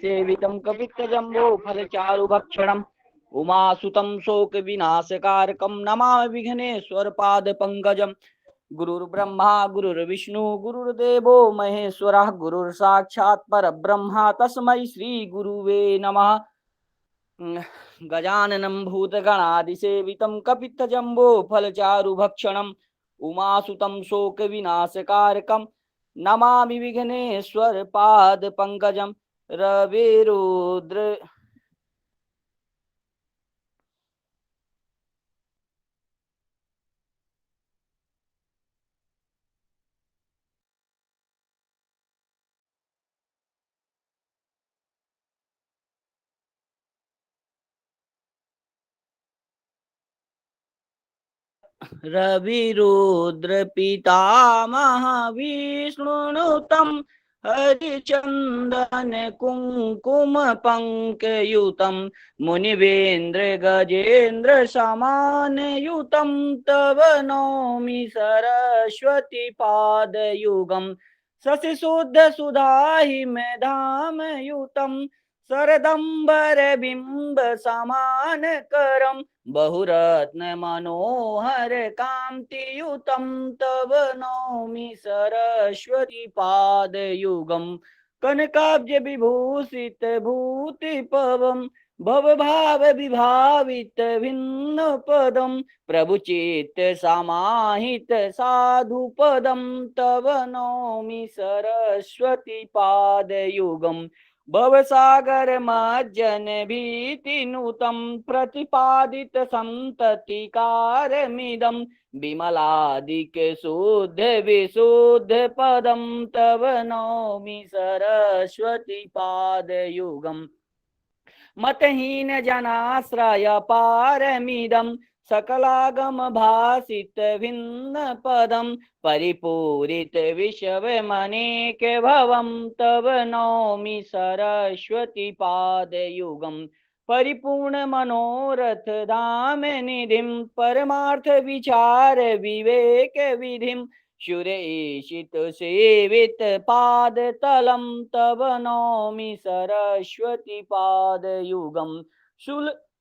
सेवितं कपित्थजम्बो फलचारुभक्षणम् उमासुतं शोकविनाशकारकं नमामि विघ्नेश्वरपादपङ्कजम्। गुरुर्ब्रह्मा गुरुर्विष्णु गुरुर्देवो महेश्वरः गुरुर्साक्षात् परब्रह्म तस्मै श्रीगुरुवे नमः। गजाननं भूतगणादिसेवितं कपित्थजम्बो फलचारुभक्षणम् उमासुतं शोकविनाशकारकं नमामि विघ्नेश्वरपादपङ्कजम्। रविरुद्र रविरुद्रपितामह विष्णुनुतं हरिचन्दन कुङ्कुम पङ्कयुतं मुनिवेन्द्र गजेन्द्र समानयुतं तव नौमि सरस्वती पादयुगम्। शशिशुद्ध सुधाहि मेधामयुतं शरदम्बर बिम्ब समानकरम् बहुरत्न मनोहर कान्तियुतं तव नौमि सरस्वती पादयुगम्। कनकाब्ज विभूषित भूतिपवम् भवभाव विभावित भिन्न पदम प्रभु चित्त समाहित साधु पदम तव नौमि सरस्वती पादयुगम्। भवसागर मज्जन भीतिनुतं प्रतिपादित संततिकारमिदं विमलादिक शुद्ध विशुद्ध पदं तव नौमि सरस्वती पादयुगम्। मतहीन जनाश्रय पारमिदं सकलागम भासित भिन्न पदं परिपूरित विश्वमनेक भवं तव नौमि सरस्वती पादयुगम्। परिपूर्ण मनोरथ धाम निधिं परमार्थ विचार विवेक विधिं सुरेशित सेवित पाद तलं तव नौमि सरस्वती पादयुगम्।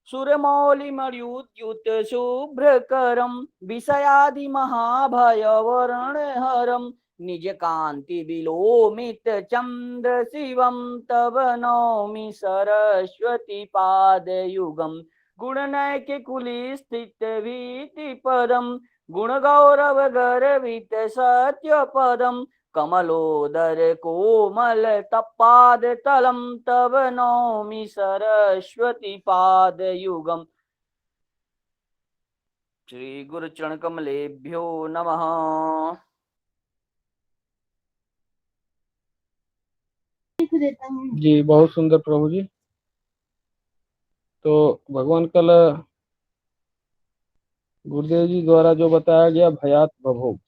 सुरमौलिमर्युद्युत शुभ्रकरं विषयादि महाभयवर्णहरं निज कांति विलोमित चंद्र शिवं तव नौमि सरस्वती पादयुगम्। गुणनैक कुलीस्थित भीति पदम गुण गौरव गर्वित सत्य पदम कमलोदर कोमल तपाद तलम तव नौमि सरस्वती पादयुगम्। श्री गुरुचरण कमलेभ्यो नमः। जी बहुत सुंदर प्रभु जी। तो भगवान कल गुरुदेव जी द्वारा जो बताया गया भयात भवो,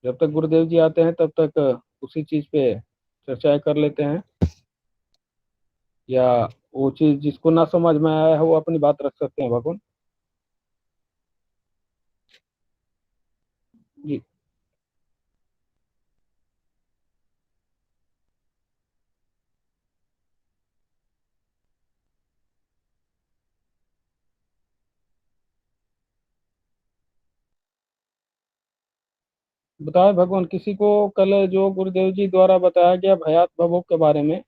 जब तक गुरुदेव जी आते हैं तब तक उसी चीज पे चर्चा कर लेते हैं, या वो चीज जिसको ना समझ में आया है वो अपनी बात रख सकते हैं भगवान जी। बताए भगवान, किसी को कल जो गुरुदेव जी द्वारा बताया गया भयात भवों के बारे में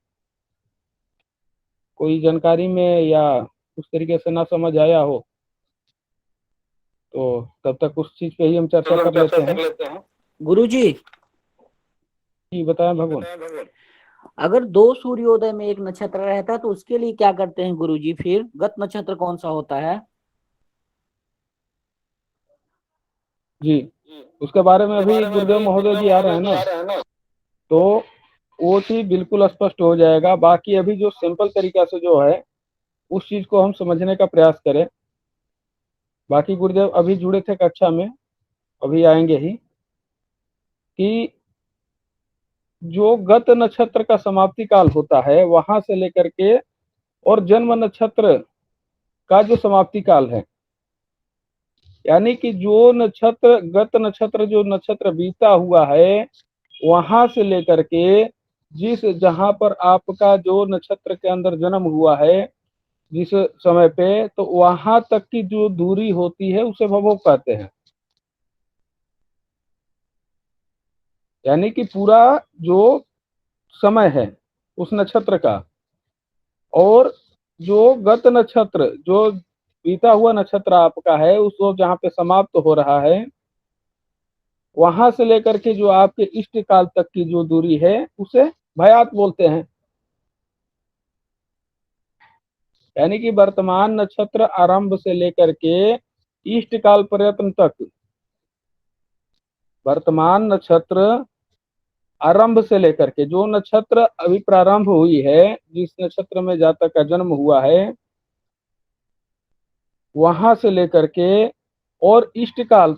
कोई जानकारी में या उस तरीके से ना समझ आया हो तो तब तक उस चीज पे ही हम चर्चा कर लेते हैं। गुरुजी जी बताएं भगवान। अगर दो सूर्योदय में एक नक्षत्र रहता है तो उसके लिए क्या करते हैं गुरुजी? फिर गत नक्षत्र कौन सा होता है? जी उसके बारे में अभी गुरुदेव महोदय जी आ रहे हैं ना, तो वो चीज बिल्कुल स्पष्ट हो जाएगा। बाकी अभी जो सिंपल तरीका से जो है उस चीज को हम समझने का प्रयास करें। बाकी गुरुदेव अभी जुड़े थे कक्षा में, अभी आएंगे ही, कि जो गत नक्षत्र का समाप्ति काल होता है वहां से लेकर के और जन्म नक्षत्र का जो समाप्ति काल है, यानी कि जो नक्षत्र गत नक्षत्र जो नक्षत्र बीता हुआ है वहां से लेकर के जिस जहां पर आपका जो नक्षत्र के अंदर जन्म हुआ है जिस समय पे, तो वहां तक की जो दूरी होती है उसे भवोग कहते हैं। यानी कि पूरा जो समय है उस नक्षत्र का, और जो गत नक्षत्र जो बीता हुआ नक्षत्र आपका है उसको जहाँ पे समाप्त हो रहा है, वहां से लेकर के जो आपके इष्ट काल तक की जो दूरी है उसे भयात बोलते हैं। यानी कि वर्तमान नक्षत्र आरंभ से लेकर के इष्ट काल पर्यंत तक, वर्तमान नक्षत्र आरंभ से लेकर के जो नक्षत्र अभी प्रारंभ हुई है, जिस नक्षत्र में जातक का जन्म हुआ है, वहां से लेकर के और इष्ट काल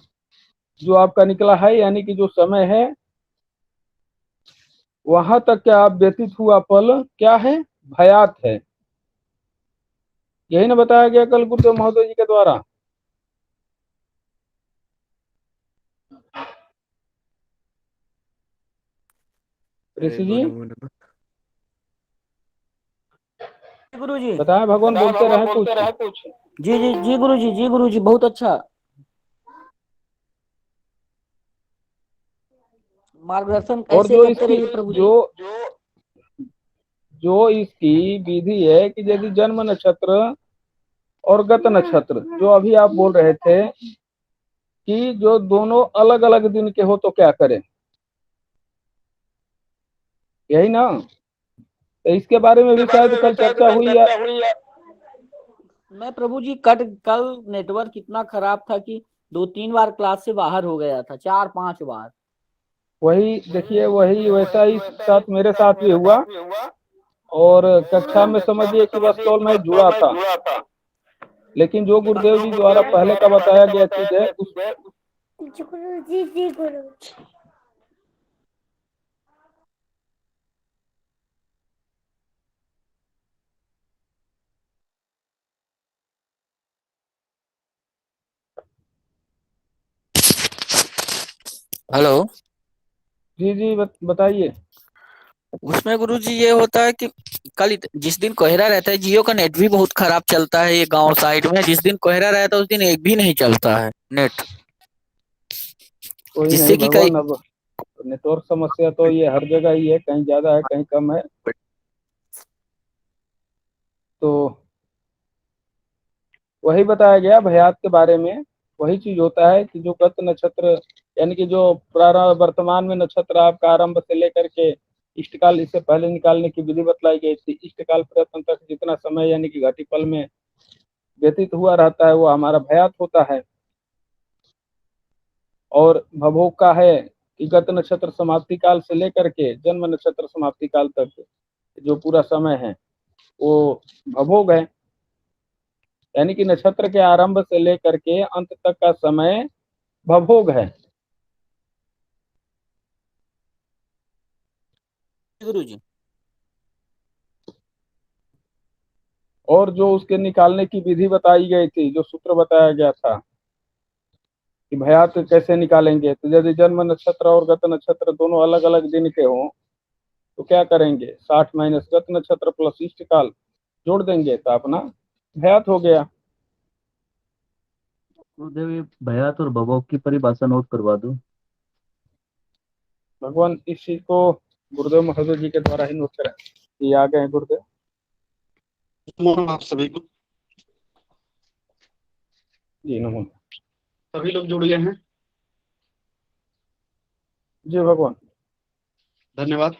जो आपका निकला है, यानी कि जो समय है वहां तक क्या आप व्यतीत हुआ पल क्या है, भयात है। यही ना बताया गया कल गुरुदेव महोदय जी के द्वारा। ऋषि जी गुरु जी। बताएं, भगवान बोलते रहे कुछ। जी जी जी गुरु जी, जी गुरु जी, बहुत अच्छा मार्गदर्शन और ऐसे जो करते इसकी रहिए प्रभु जी। जो जो इसकी विधि है कि यदि जन्म नक्षत्र और गत नक्षत्र जो अभी आप बोल रहे थे कि जो दोनों अलग अलग दिन के हो तो क्या करें, यही ना? तो इसके बारे में भी शायद कल चर्चा हुई है। मैं प्रभु जी कल नेटवर्क इतना खराब था कि 2-3 बार क्लास से बाहर हो गया था, 4-5 बार। वही देखिए, वही वैसा ही साथ मेरे साथ भी हुआ। और कक्षा में समझिए कि बस केवल मैं जुड़ा था, लेकिन जो गुरुदेव जी द्वारा पहले का बताया गया चीज है उस गुरु जी, जी गुरु जी। हेलो। जी जी बताइए। उसमें गुरु जी ये होता है कि जिस दिन कोहरा रहता है, जियो का नेट भी बहुत खराब चलता है ये गांव साइड में। जिस दिन कोहरा रहता है उस दिन एक भी नहीं चलता है नेट, कोई नहीं जिससे कि कई भगवान, अब नेटवर्क समस्या तो ये हर जगह ही है, कहीं ज्यादा है कहीं कम है। तो वही बताया गया भयात के बारे में। वही चीज होता है कि जो गत नक्षत्र, यानी कि जो प्रारंभ वर्तमान में नक्षत्र आपका आरंभ से लेकर के इष्टकाल, इससे पहले निकालने की विधि बतलाई गई थी। इष्टकाल प्रयत्न तक जितना समय यानी कि घटी पल में व्यतीत हुआ रहता है वो हमारा भयात होता है। और भभोग का है कि गत नक्षत्र समाप्ति काल से लेकर के जन्म नक्षत्र समाप्ति काल तक जो पूरा समय है वो भभोग है। यानी कि नक्षत्र के आरंभ से लेकर के अंत तक का समय भभोग है। गुरु जी। और जो उसके निकालने की विधि बताई गई थी, जो सूत्र बताया गया था कि भयात कैसे निकालेंगे, तो यदि जन्म नक्षत्र और गत नक्षत्र दोनों अलग अलग दिन के हों तो क्या करेंगे, 60 माइनस गत नक्षत्र प्लस इष्ट काल जोड़ देंगे तो अपना भयात हो गया। गुरुदेव ये भयात और भवोग की परिभाषा नोट करवा दो। भगवान इस चीज को गुरुदेव महोदय जी के द्वारा ही नोट करें। ये आ गए गुरुदेव। आप सभी को, जी नमो। सभी लोग जुड़ गए हैं। जी भगवान धन्यवाद।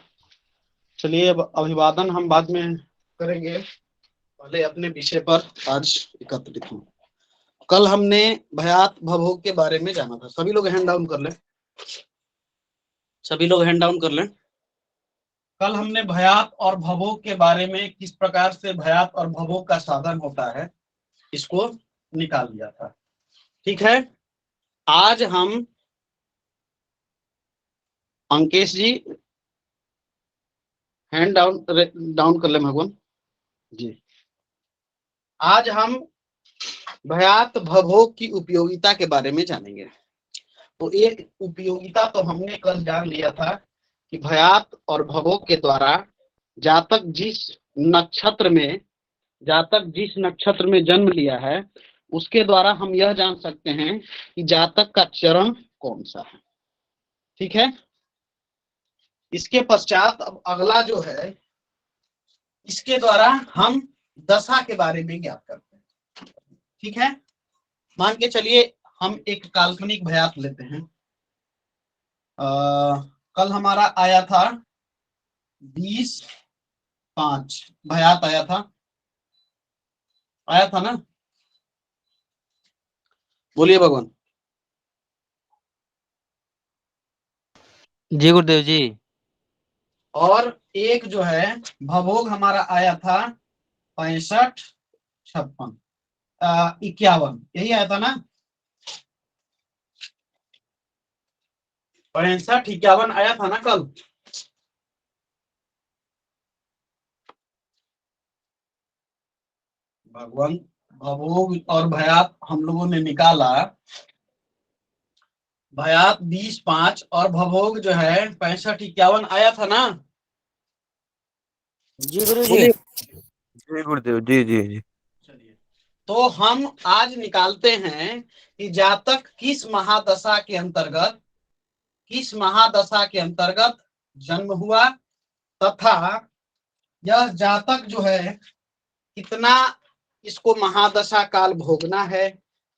चलिए अब अभिवादन हम बाद में करेंगे, पहले अपने विषय पर आज एकत्रित हूँ। कल हमने भयात भवोग के बारे में जाना था। सभी लोग हैंड डाउन कर लें, सभी लोग हैंड डाउन कर लें। कल हमने भयात और भवोग के बारे में, किस प्रकार से भयात और भवोग का साधन होता है, इसको निकाल लिया था। ठीक है, आज हम अंकेश जी हैंड डाउन डाउन कर ले भगवान जी। आज हम भयात भवोग की उपयोगिता के बारे में जानेंगे। तो एक उपयोगिता तो हमने कल जान लिया था कि भयात और भवोग के द्वारा जातक जिस नक्षत्र में जन्म लिया है उसके द्वारा हम यह जान सकते हैं कि जातक का चरण कौन सा है। ठीक है, इसके पश्चात अब अगला जो है, इसके द्वारा हम दशा के बारे में ज्ञात करते हैं। ठीक है, मान के चलिए हम एक काल्पनिक भयात लेते हैं। कल हमारा आया था 20/5 भयात आया था ना, बोलिए भगवान। जी गुरुदेव जी। और एक जो है भवोग हमारा आया था 65, 56, 51, यही आया था ना, 65, 51 आया था ना कल। भगवान भवोग और भयात हम लोगों ने निकाला, भयात 20/5 और भवोग जो है 65, 51 आया था ना। जी गुरु जी। बोलिए। जी गुरुदेव जी जी जी। चलिए, तो हम आज निकालते हैं कि जातक किस महादशा के अंतर्गत जन्म हुआ, तथा यह जातक जो है कितना इसको महादशा काल भोगना है,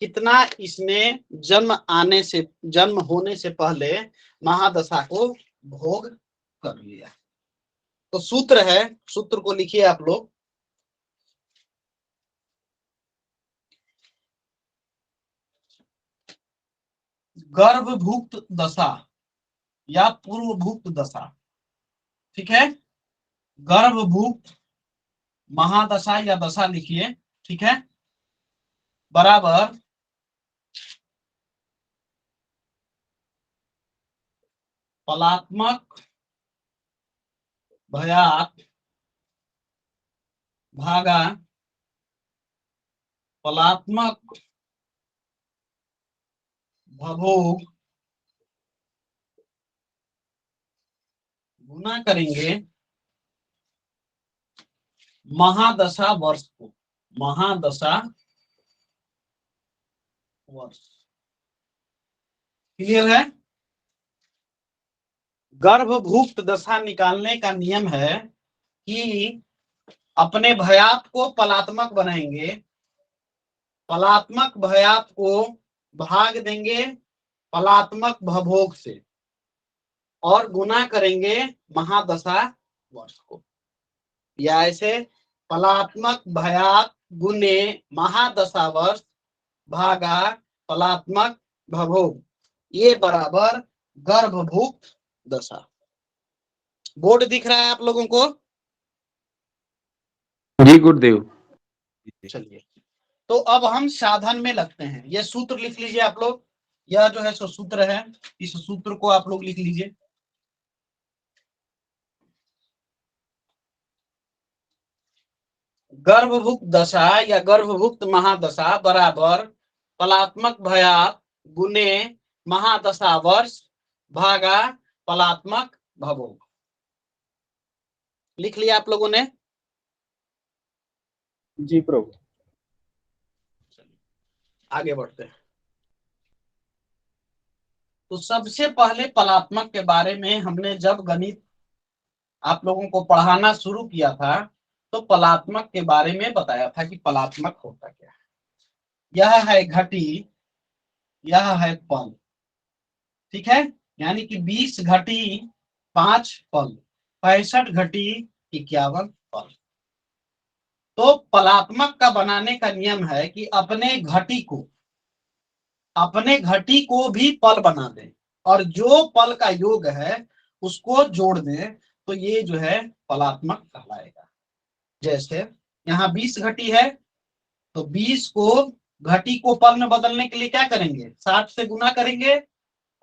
कितना इसने जन्म होने से पहले महादशा को भोग कर लिया। तो सूत्र को लिखिए आप लोग। गर्भभुक्त दशा या पूर्वभुक्त दशा, ठीक है, गर्भभुक्त महादशा या दशा लिखिए, ठीक है, बराबर पलात्मक भयात भागा पलात्मक भवोग गुना करेंगे महादशा वर्ष को, महादशा वर्ष। क्लियर है? गर्भभुक्त दशा निकालने का नियम है कि अपने भयात को पलात्मक बनाएंगे, पलात्मक भयात को भाग देंगे पलात्मक भवोग से और गुना करेंगे महादशा वर्ष को। या ऐसे पलात्मक भयात गुने महादशा वर्ष भागा पलात्मक भवोग, ये बराबर गर्भभुक्त दशा। बोर्ड दिख रहा है आप लोगों को? जी गुरुदेव। चलिए, तो अब हम साधन में लगते हैं। ये सूत्र लिख लीजिए आप लोग, यह जो है सो सूत्र है, इस सूत्र को आप लोग लिख लीजिए। गर्भभुक्त दशा या गर्भभुक्त महादशा बराबर पलात्मक भयात गुने महादशा वर्ष भागा पलात्मक भवोग। लिख लिया आप लोगों ने? जी प्रभु। आगे बढ़ते हैं। तो सबसे पहले पलात्मक के बारे में हमने जब गणित आप लोगों को पढ़ाना शुरू किया था तो पलात्मक के बारे में बताया था कि पलात्मक होता क्या है। यह है घटी, यह है पल, ठीक है, यानी कि 20 घटी 5 पल, 65 घटी 51 पल। तो पलात्मक का बनाने का नियम है कि अपने घटी को भी पल बना दें और जो पल का योग है उसको जोड़ दें, तो ये जो है पलात्मक कहलाएगा। जैसे यहाँ 20 घटी है तो 20 को घटी को पल में बदलने के लिए क्या करेंगे, 60 से गुना करेंगे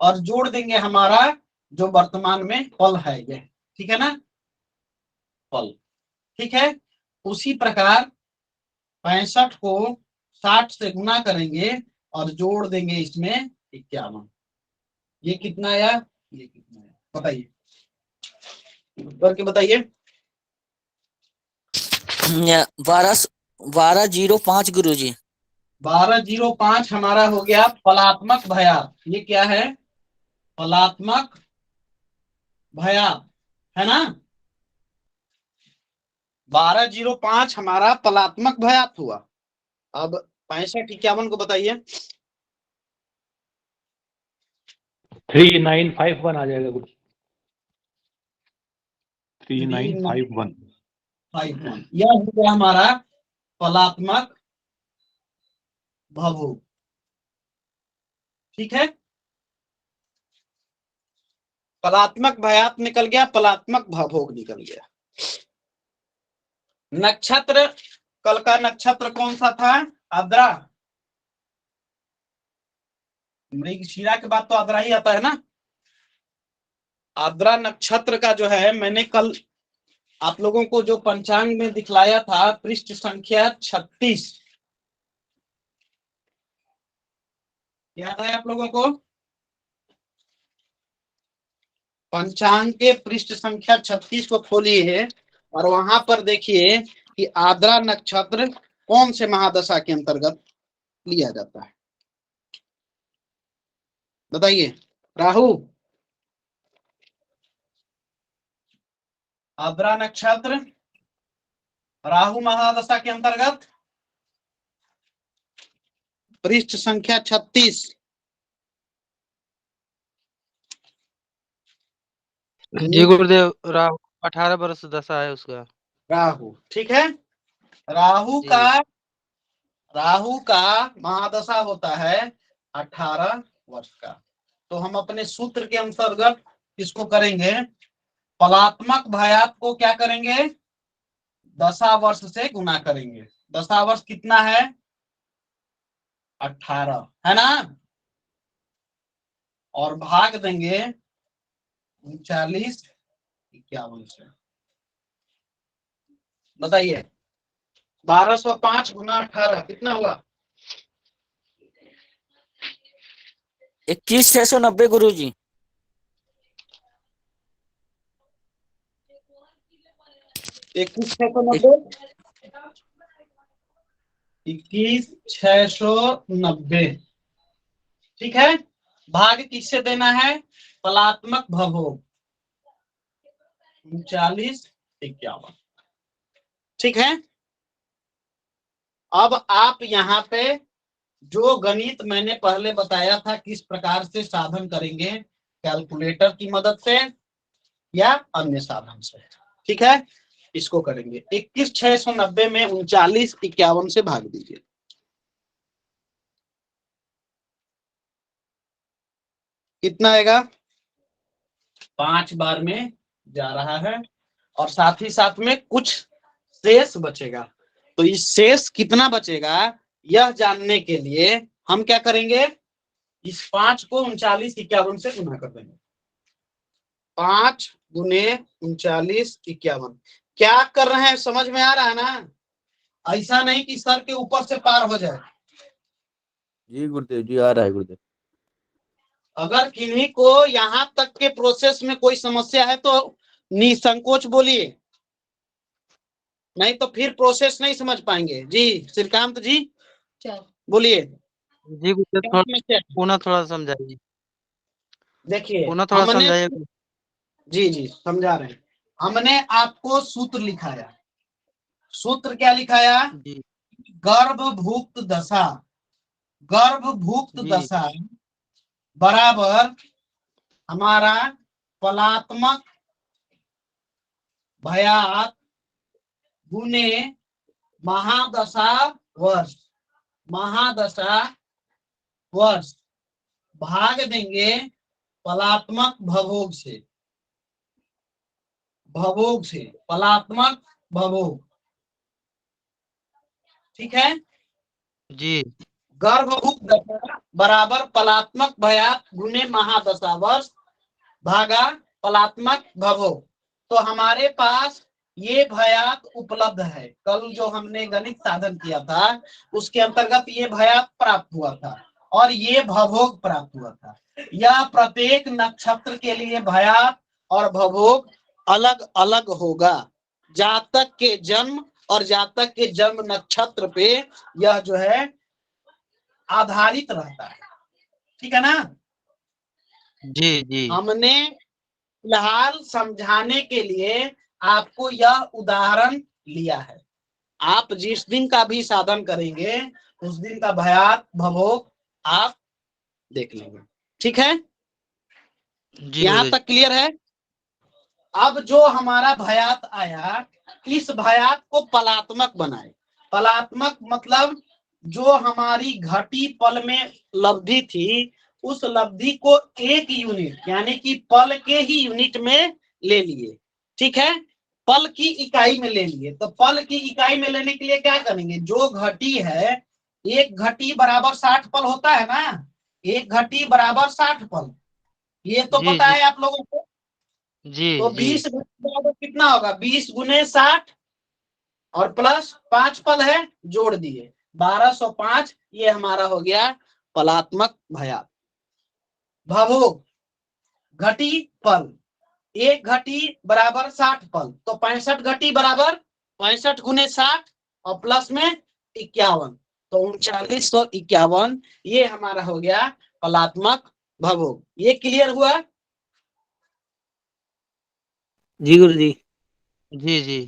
और जोड़ देंगे हमारा जो वर्तमान में पल है ये, ठीक है ना, पल, ठीक है। उसी प्रकार 65 को 60 से गुना करेंगे और जोड़ देंगे इसमें 51। ये कितना आया, ये कितना आया बताइए? करके बताइए। 1205 गुरुजी। 1205 हमारा हो गया फलात्मक भयात। ये क्या है? फलात्मक भयात है ना। 1205 हमारा फलात्मक भयात हुआ। अब 6551 को बताइए। 3951 आ जाएगा कुछ। 3951 यह हो गया हमारा फलात्मक भवोग। ठीक है, फलात्मक भयात निकल गया, फलात्मक भवोग निकल गया। नक्षत्र, कल का नक्षत्र कौन सा था? आद्रा। मृगशिरा के बाद तो आद्रा ही आता है ना। आद्रा नक्षत्र का जो है, मैंने कल आप लोगों को जो पंचांग में दिखलाया था, पृष्ठ संख्या 36 याद है आप लोगों को? पंचांग के पृष्ठ संख्या 36 को खोलिए और वहां पर देखिए कि आद्रा नक्षत्र कौन से महादशा के अंतर्गत लिया जाता है, बताइए। राहु, आद्रा नक्षत्र राहु महादशा के अंतर्गत, पृष्ठ संख्या 36। जी गुरुदेव, राहु 18 वर्ष दशा है उसका। राहु, ठीक है। राहु जी। का महादशा होता है 18 वर्ष का। तो हम अपने सूत्र के अंतर्गत इसको करेंगे, फलात्मक भयात को क्या करेंगे? दशा वर्ष से गुना करेंगे। दशा वर्ष कितना है? 18 है ना, और भाग देंगे 3951 से। बताइए, 1205 गुना 18 कितना हुआ? 21,690 गुरुजी। 21,690 ठीक है। भाग किससे देना है? फलात्मक भवोग 3951। ठीक है। अब आप यहाँ पे जो गणित मैंने पहले बताया था किस प्रकार से साधन करेंगे, कैलकुलेटर की मदद से या अन्य साधन से, ठीक है, इसको करेंगे। 21,690 में 3951 से भाग दीजिए। कितना आएगा? 5 बार में जा रहा है, और साथ ही साथ में कुछ शेष बचेगा। तो इस शेष कितना बचेगा यह जानने के लिए हम क्या करेंगे, इस 5 को 3951 से गुना कर देंगे। 5 गुने 3951। क्या कर रहे हैं, समझ में आ रहा है ना? ऐसा नहीं कि सर के ऊपर से पार हो जाए। जी गुरुदेव जी, आ रहा है गुरुदेव। अगर किन्हीं को यहां तक के प्रोसेस में कोई समस्या है तो निसंकोच बोलिए, नहीं तो फिर प्रोसेस नहीं समझ पाएंगे। जी श्रीकांत जी बोलिए। जी गुरुदेव, पुनः थोड़ा समझाइए। देखिए, पुनः थोड़ा हमने, समझाइए। जी समझा रहे हैं। हमने आपको सूत्र लिखाया। सूत्र क्या लिखाया? जी गर्भभुक्त दशा, गर्भभुक्त जी दशा बराबर हमारा फलात्मक भयात गुने महादशा वर्ष, महादशा वर्ष भाग देंगे फलात्मक भवोग से, भवोग से, फलात्मक भवोग। ठीक है। जी गर्भभुक्त दशा बराबर फलात्मक भयात गुने महादशा वर्ष भागा फलात्मक भवोग। तो हमारे पास ये भयात उपलब्ध है। कल जो हमने गणित साधन किया था उसके अंतर्गत ये भयात प्राप्त हुआ था और ये भवोग प्राप्त हुआ था। यह प्रत्येक नक्षत्र के लिए भयात और भवोग अलग अलग होगा। जातक के जन्म और जातक के जन्म नक्षत्र पे यह जो है आधारित रहता है। ठीक है ना। जी जी हमने फिलहाल समझाने के लिए आपको यह उदाहरण लिया है। आप जिस दिन का भी साधन करेंगे उस दिन का भयात भवोग आप देख लेंगे। ठीक है, जी यहां गुरुदेव तक क्लियर है। अब जो हमारा भयात आया, इस भयात को पलात्मक बनाए। पलात्मक मतलब जो हमारी घटी पल में लब्धि थी, उस लब्धि को एक यूनिट यानी कि पल के ही यूनिट में ले लिए। ठीक है, पल की इकाई में ले लिए। तो पल की इकाई में लेने के लिए क्या करेंगे, जो घटी है, एक घटी बराबर 60 पल होता है ना, एक घटी बराबर 60 पल, ये तो जी पता जी है आप लोगों को। जी तो जी 20 बराबर कितना होगा, 20 गुने 60 और प्लस 5 पल है, जोड़ दिए 1205। ये हमारा हो गया पलात्मक भयात। भवोग घटी पल, एक घटी बराबर 60 पल, तो 65 घटी बराबर 65 गुने 60 और प्लस में 51, तो 3951। ये हमारा हो गया पलात्मक भवोग। ये क्लियर हुआ। जी गुरु जी। जी जी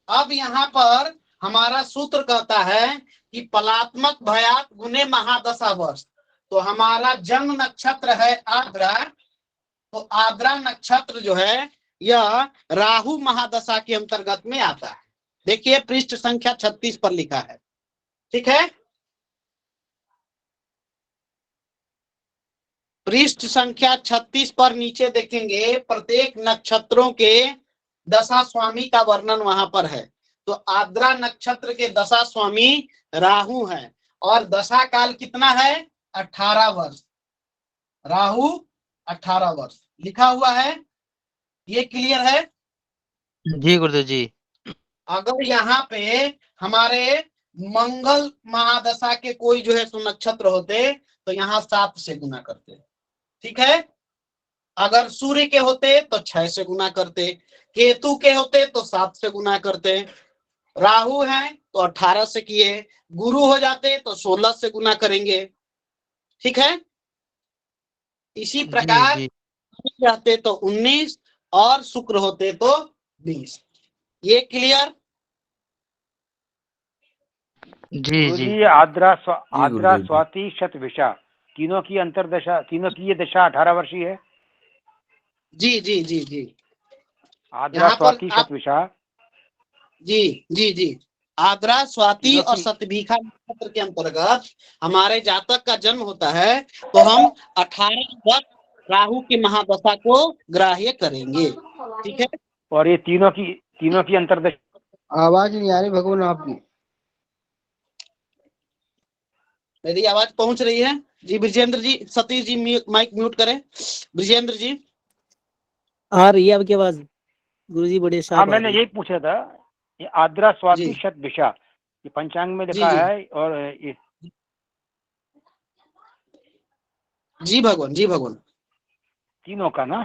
अब यहाँ पर हमारा सूत्र कहता है कि पलात्मक भयात गुने महादशा वर्ष। तो हमारा जन्म नक्षत्र है आद्रा, तो आद्रा नक्षत्र जो है यह राहु महादशा के अंतर्गत में आता है। देखिए पृष्ठ संख्या 36 पर लिखा है। ठीक है, पृष्ठ संख्या 36 पर नीचे देखेंगे प्रत्येक नक्षत्रों के दशा स्वामी का वर्णन वहां पर है। तो आद्रा नक्षत्र के दशा स्वामी राहु है और दशा काल कितना है, 18 वर्ष। राहु 18 वर्ष लिखा हुआ है। ये क्लियर है। जी गुरुदेव जी। अगर यहाँ पे हमारे मंगल महादशा के कोई जो है सो नक्षत्र होते तो यहाँ 7 से गुना करते। ठीक है, अगर सूर्य के होते तो 6 से गुना करते, केतु के होते तो 7 से गुना करते, राहु है तो 18 से किए, गुरु हो जाते तो 16 से गुना करेंगे। ठीक है, इसी जी प्रकार जी रहते तो 19 और शुक्र होते तो 20। ये क्लियर। जी गुरु जी जी ये आद्रा जी आद्रा गुरुदेव जी। स्वाति शतभिषा तीनों की अंतरदशा, तीनों की ये दशा 18 वर्षीय है। जी जी जी जी, आद्रा यहाँ पर स्वाति आप शतभिषा जी जी जी, आद्रा स्वाति तीनों और की शतभिखा नक्षत्र के अंतर्गत हमारे जातक का जन्म होता है तो हम 18 वर्ष राहु की महादशा को ग्राह्य करेंगे। ठीक है, और ये तीनों की अंतरदशा। आवाज नहीं आ रही भगवान आपकी। मेरी आवाज पहुंच रही है जी। ब्रिजेंद्र जी, सतीश जी माइक म्यूट करें। ब्रिजेंद्र जी, आ रही है आपकी आवाज गुरु जी, बड़े हाँ साफ आ मैंने रही यही पूछा था, ये आद्रा जी स्वाति शतभिषा ये पंचांग में जी लिखा जी है और ये जी भगवान, जी भगवान, तीनों का ना।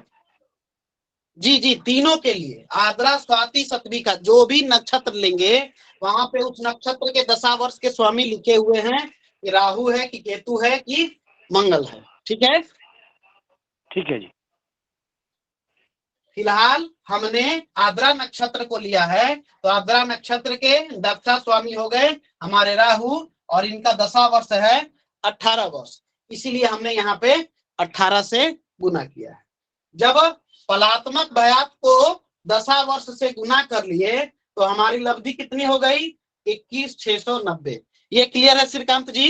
जी जी, तीनों के लिए आद्रा स्वाति शतभिखा जो भी नक्षत्र लेंगे वहां पे उस नक्षत्र के दशा वर्ष के स्वामी लिखे हुए हैं कि राहु है कि केतु है कि मंगल है। ठीक है, ठीक है जी। फिलहाल हमने आद्रा नक्षत्र को लिया है तो आद्रा नक्षत्र के दशा स्वामी हो गए हमारे राहु और इनका दशा वर्ष है 18 वर्ष, इसीलिए हमने यहाँ पे 18 से गुना किया है। जब पलात्मक भयात को दशा वर्ष से गुना कर लिए तो हमारी लब्धि कितनी हो गई, 21,690। ये क्लियर है श्रीकांत जी।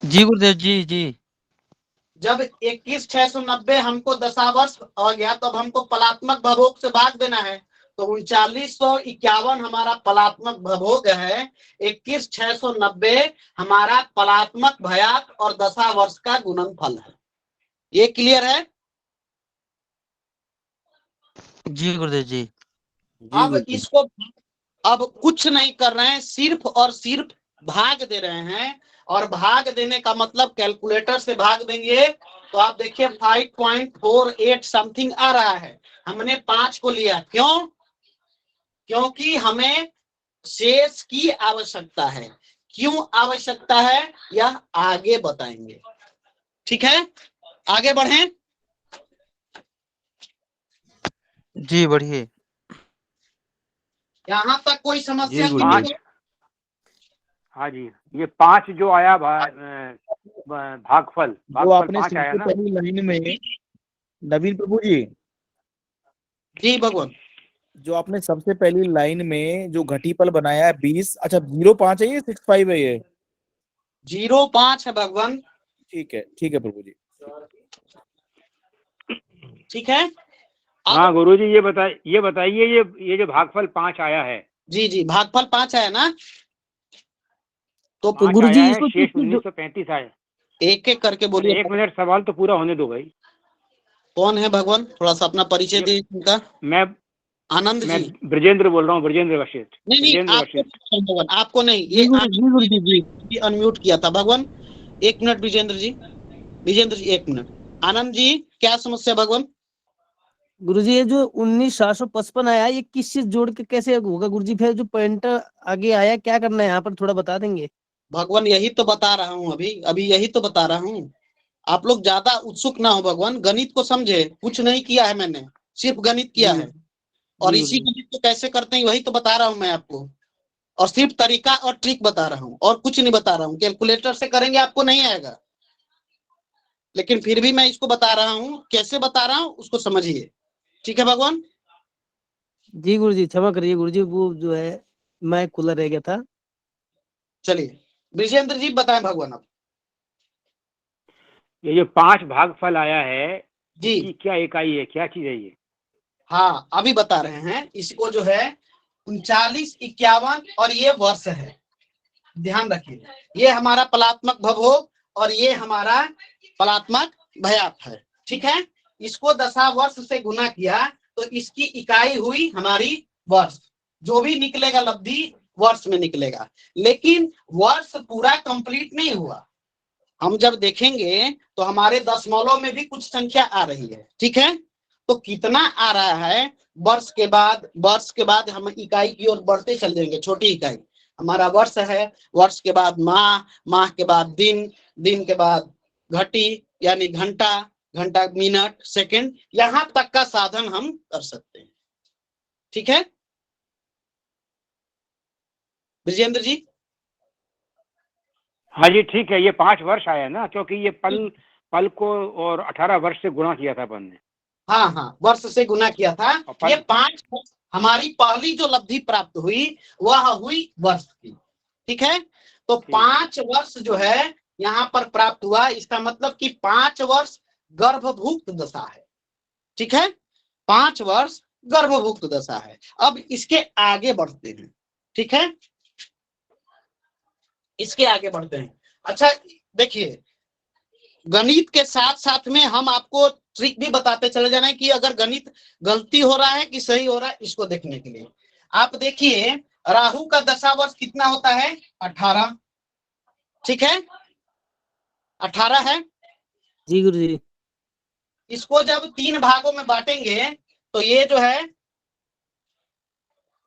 जी गुरुदेव जी जी जब 21,690 हमको दशावर्ष आ गया तब हमको पलात्मक भवोग से भाग देना है तो 3951 हमारा पलात्मक भवोग है, 21,690 हमारा पलात्मक भयात और दशावर्ष का गुणनफल है। ये क्लियर है। जी गुरुदेव जी। जी अब गुरुदेव। इसको अब कुछ नहीं कर रहे हैं, सिर्फ और सिर्फ भाग दे रहे हैं। और भाग देने का मतलब कैलकुलेटर से भाग देंगे तो आप देखिए 5.48 समथिंग आ रहा है। हमने 5 को लिया, क्यों? क्योंकि हमें शेष की आवश्यकता है। क्यों आवश्यकता है यह आगे बताएंगे। ठीक है, आगे बढ़ें। जी बढ़िए। यहां तक कोई समस्या जी की गुरुदेव। नहीं? हाँ जी, ये 5 जो आया भागफल जो आपने 5 आया सबसे ना। पहली लाइन में, नवीन प्रभु जी, जी भगवान, जो आपने सबसे पहली लाइन में जो घटीपल बनाया है 20, अच्छा 05 है ये 65 है ये? 0.5 है भगवान। ठीक है प्रभु जी। ठीक है, हाँ गुरुजी, ये बताइए ये जो भागफल 5 आया है। जी जी, भागफल 5 आया ना, तो 5 गुरुजी आया है, इसको शेष किस 1935 आया। एक एक करके बोलिए। अरे 1 मिनट, सवाल तो पूरा होने दो भाई। कौन है भगवान, थोड़ा सा अपना परिचय दीजिए इनका। मैं आनंद मैं जी। ब्रजेंद्र बोल रहा हूँ, ब्रजेंद्र वशिष्ठ। नहीं नहीं, ब्रजेंद्र आपको वशिष्ठ। भगवान, आपको नहीं, जी ये गुरु जी जी। भी अनम्यूट किया था भगवान। 1 मिनट विजेंद्र जी, 1 मिनट। आनंद जी, क्या समस्या भगवान? गुरुजी ये जो 19,755 आया ये किस चीज जोड़ के कैसे होगा गुरुजी? फिर जो पॉइंट आगे आया क्या करना है यहाँ पर, थोड़ा बता देंगे? भगवान यही तो बता रहा हूँ, अभी यही तो बता रहा हूँ। आप लोग ज्यादा उत्सुक ना हो भगवान, गणित को समझे। कुछ नहीं किया है मैंने, सिर्फ गणित किया है। और जी इसी गुरुजी। गणित को कैसे करते हैं वही तो बता रहा हूँ मैं आपको। और सिर्फ तरीका और ट्रिक बता रहा हूँ, और कुछ नहीं बता रहा हूँ। कैलकुलेटर से करेंगे आपको नहीं आएगा, लेकिन फिर भी मैं इसको बता रहा हूँ। कैसे बता रहा हूँ उसको समझिए। ठीक है भगवान? जी गुरुजी क्षमा करिए गुरुजी, वो जो है मैं खुला रह गया था। चलिए विजेंद्र जी बताएं भगवान अब। ये जो 5 भागफल आया है, जी इसकी क्या इकाई है, क्या चीज है ये? हाँ, अभी बता रहे हैं। इसको जो है 39, 51 और ये वर्ष है। ध्यान रखिए, ये हमारा पलात्मक भवोग और ये हमारा पलात्मक भयात है। ठीक है, इसको दशा वर्ष से गुना किया तो इसकी इकाई हुई हमारी वर्ष। जो भी निकलेगा लब्धि वर्ष में निकलेगा, लेकिन वर्ष पूरा कंप्लीट नहीं हुआ। हम जब देखेंगे तो हमारे दशमलव में भी कुछ संख्या आ रही है। ठीक है, तो कितना आ रहा है वर्ष के बाद हम इकाई की ओर बढ़ते चल जाएंगे। छोटी इकाई हमारा वर्ष है, वर्ष के बाद माह, माह के बाद दिन, दिन के बाद घटी यानी घंटा, घंटा मिनट, सेकंड, यहां तक का साधन हम कर सकते हैं। ठीक है विजेंद्र जी? हाँ जी ठीक है, ये 5 वर्ष आया ना, क्योंकि ये पल को और 18 वर्ष से गुणा किया था अपन ने। हाँ हाँ, वर्ष से गुना किया था। और ये 5 हमारी पहली जो लब्धि प्राप्त हुई वह हुई वर्ष की। ठीक है, तो 5 वर्ष जो है यहाँ पर प्राप्त हुआ। इसका मतलब कि 5 वर्ष गर्भभुक्त दशा है। ठीक है, 5 वर्ष गर्भभुक्त दशा है। अब इसके आगे बढ़ते हैं। ठीक है, इसके आगे बढ़ते हैं। अच्छा देखिए, गणित के साथ साथ में हम आपको ट्रिक भी बताते चले जाना है कि अगर गणित गलती हो रहा है कि सही हो रहा है, इसको देखने के लिए आप देखिए राहु का दशा वर्ष कितना होता है? 18। ठीक है, 18 है। जी गुरुजी। इसको जब 3 भागों में बांटेंगे तो ये जो है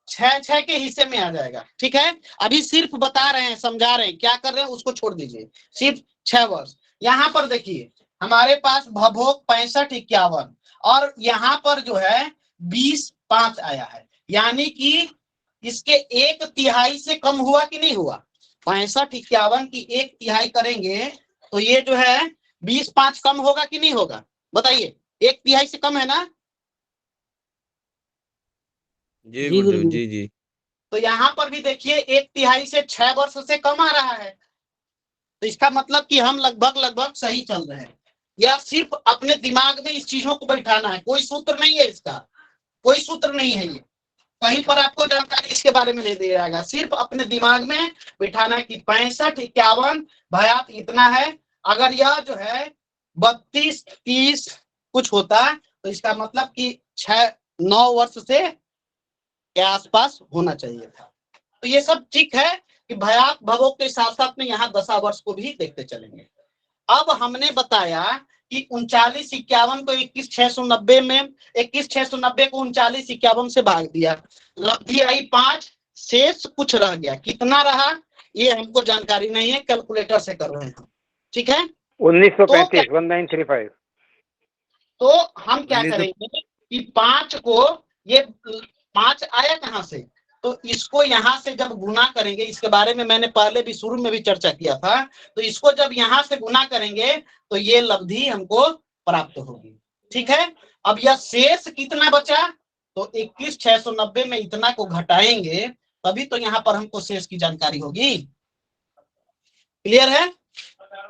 6 के हिस्से में आ जाएगा। ठीक है, अभी सिर्फ बता रहे हैं, समझा रहे हैं, क्या कर रहे हैं उसको छोड़ दीजिए। सिर्फ 6 वर्ष। यहाँ पर देखिए हमारे पास भवोग 65, 51 और यहाँ पर जो है 20, 5 आया है। यानी कि इसके 1/3 से कम हुआ कि नहीं हुआ? 65, 51 की 1/3 करेंगे तो ये जो है 20, 5 कम होगा कि नहीं होगा? बताइए, 1/3 से कम है ना? जी जी गुरुदेव, गुरुजी। जी जी। तो यहाँ पर भी देखिए 1/3 से 6 वर्ष से कम आ रहा है। तो इसका मतलब कि हम लगभग सही चल रहे हैं। या सिर्फ अपने दिमाग में इस चीजों को बैठाना है, कोई सूत्र नहीं है इसका, कोई सूत्र नहीं है। ये कहीं पर आपको जानकारी इसके बारे में नहीं दिया जाएगा। सिर्फ अपने दिमाग में बिठाना कि 65, 51 भयात इतना है। अगर यह जो है 32, 30 कुछ होता तो इसका मतलब कि 9 वर्ष से के आसपास होना चाहिए था। तो ये सब ठीक है कि भयात भवों के साथ साथ में यहाँ दशा वर्ष को भी देखते चलेंगे। अब हमने बताया कि 3951 को 21,690 में 21,690 को 3951 से भाग दिया, लब्धि आई 5, शेष कुछ रह गया, कितना रहा ये हमको जानकारी नहीं है, कैलकुलेटर से कर रहे हैं हम, ठीक है। 1935 1935। तो हम क्या करेंगे कि 5 को, ये 5 आया कहां से, तो इसको यहां से जब गुना करेंगे, इसके बारे में मैंने पहले भी शुरू में भी चर्चा किया था, तो इसको जब यहां से गुना करेंगे तो ये लब्धि हमको प्राप्त होगी, ठीक है। अब यह शेष कितना बचा, तो 21,690 में इतना को घटाएंगे तभी तो यहाँ पर हमको शेष की जानकारी होगी, क्लियर है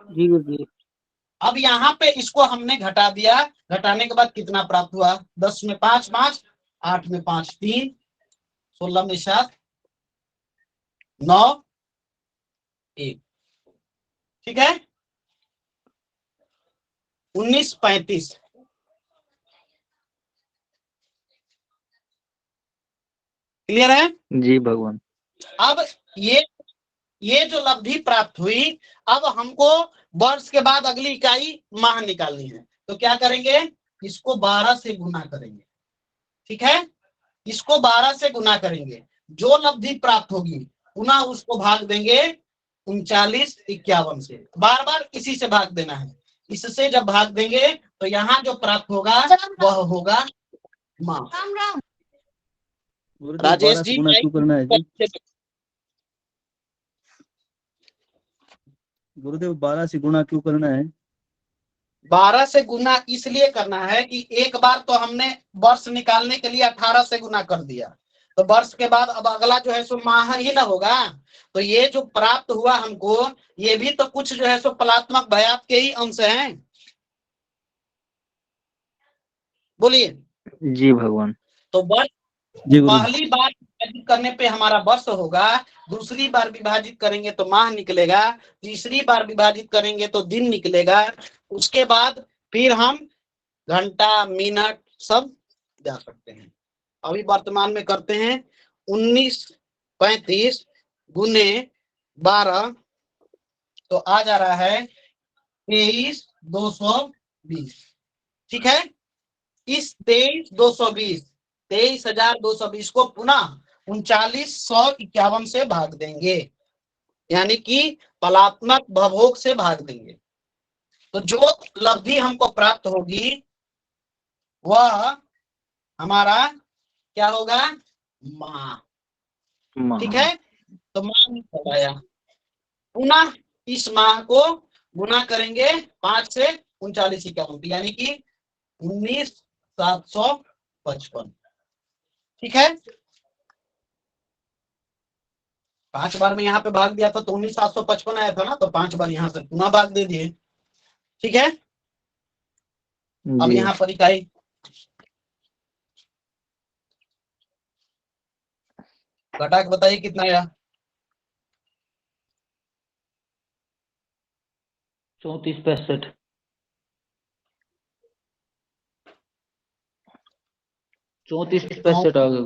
जी गुरुजी। अब यहाँ पे इसको हमने घटा दिया, घटाने के बाद कितना प्राप्त हुआ, 10 में 5 5, 8 में 5 3, 16 में 7 9 1, ठीक है। 1935, क्लियर है। जी भगवान। अब ये जो लब्धि प्राप्त हुई, अब हमको वर्ष के बाद अगली इकाई माह निकालनी है, तो क्या करेंगे, इसको 12 से गुना करेंगे, ठीक है। इसको 12 से गुना करेंगे, जो लब्धि प्राप्त होगी पुनः उसको भाग देंगे 3951 से, बार बार इसी से भाग देना है, इससे जब भाग देंगे तो यहाँ जो प्राप्त होगा वह होगा माह। राजेश जी क्यों करना है जी? गुरुदेव 12 से गुणा क्यों करना है? 12 से गुना इसलिए करना है कि एक बार तो हमने वर्ष निकालने के लिए 18 से गुना कर दिया, तो वर्ष के बाद अब अगला जो है सो माह ही ना होगा, तो ये जो प्राप्त हुआ हमको, ये भी तो कुछ जो है सो फलात्मक भयात के ही अंश हैं, बोलिए। जी भगवान। तो वर्ष पहली बार विभाजित करने पे हमारा वर्ष होगा, दूसरी बार विभाजित करेंगे तो माह निकलेगा, तीसरी बार विभाजित करेंगे तो दिन निकलेगा, उसके बाद फिर हम घंटा मिनट सब जा सकते हैं। अभी वर्तमान में करते हैं 1935 गुने 12, तो आ जा रहा है 23,220, ठीक है। इस 23,220 को पुनः 3951 से भाग देंगे, यानी कि फलात्मक भवोग से भाग देंगे, तो जो लब्धि हमको प्राप्त होगी वह हमारा क्या होगा, माह, ठीक है। तो माह निकल आया, पुनः इस माह को गुना करेंगे 5 से 3951, यानी कि 19,755, ठीक है। 5 बार में यहाँ पे भाग दिया था तो 19,755 आया था ना, तो 5 बार यहाँ से पुनः भाग दे दिए, ठीक है। अब यहाँ पर इकाई घटा के बताइए कितना आया। 3465। 3465 आ गया।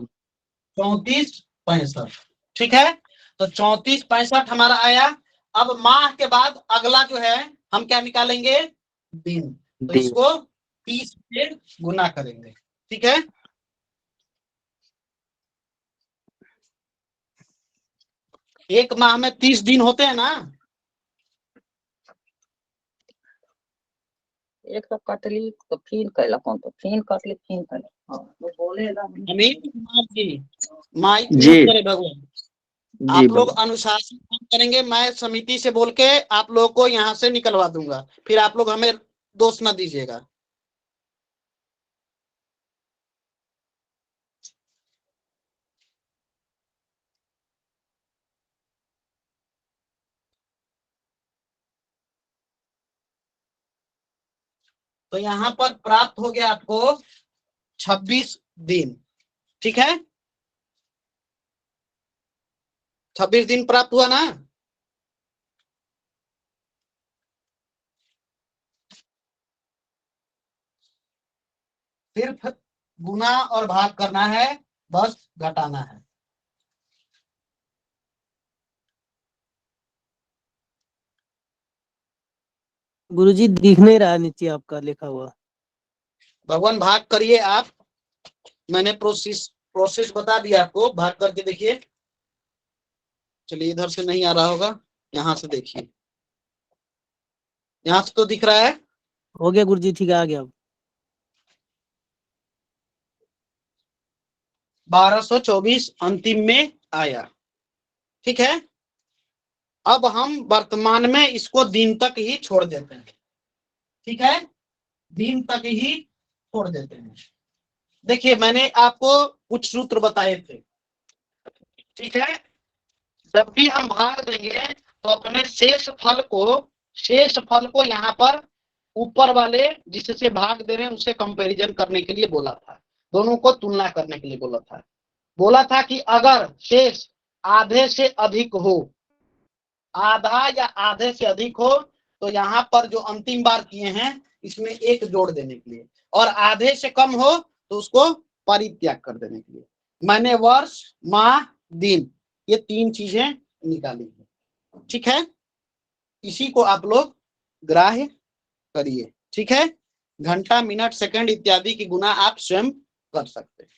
3465, ठीक है। तो 3465 हमारा आया। अब माह के बाद अगला जो है हम क्या निकालेंगे, दिन, तो इसको 30 से गुना करेंगे, ठीक है। एक माह में 30 दिन होते हैं ना, एक तो कटली तो फिर कैला कौन तो फिर कटली फिर कैला, हाँ वो बोलेगा अमित कुमार जी, माइक जी। म्यूट करें भगवान। आप लोग अनुशासन काम करेंगे, मैं समिति से बोल के आप लोगों को यहाँ से निकलवा दूंगा, फिर आप लोग हमें दोष न दीजिएगा। तो यहाँ पर प्राप्त हो गया आपको 26 दिन, ठीक है। 26 दिन प्राप्त हुआ ना। सिर्फ गुना और भाग करना है, बस घटाना है। गुरुजी दिख नहीं रहा नीचे आपका लिखा हुआ। भगवान भाग करिए आप, मैंने प्रोसेस बता दिया आपको, भाग करके देखिए। चलिए इधर से नहीं आ रहा होगा, यहाँ से देखिए, यहाँ से तो दिख रहा है। हो गया गुरुजी, ठीक है, आ गया अब। 1224 अंतिम में आया, ठीक है। अब हम वर्तमान में इसको दिन तक ही छोड़ देते हैं, ठीक है, दिन तक ही छोड़ देते हैं। देखिए मैंने आपको कुछ सूत्र बताए थे, ठीक है। जब भी हम भाग देंगे तो अपने शेष फल को यहाँ पर ऊपर वाले जिससे भाग दे रहे हैं उसे कंपैरिजन करने के लिए बोला था, दोनों को तुलना करने के लिए बोला था कि अगर शेष आधे से अधिक हो, आधा या आधे से अधिक हो, तो यहाँ पर जो अंतिम बार किए हैं इसमें एक जोड़ देने के लिए, और आधे से कम हो तो उसको परित्याग कर देने के लिए। मैंने वर्ष, माह, दिन, ये 3 चीजें निकाली है, ठीक है। इसी को आप लोग ग्राह्य करिए, ठीक है। घंटा, मिनट, सेकंड इत्यादि की गुना आप स्वयं कर सकते हैं।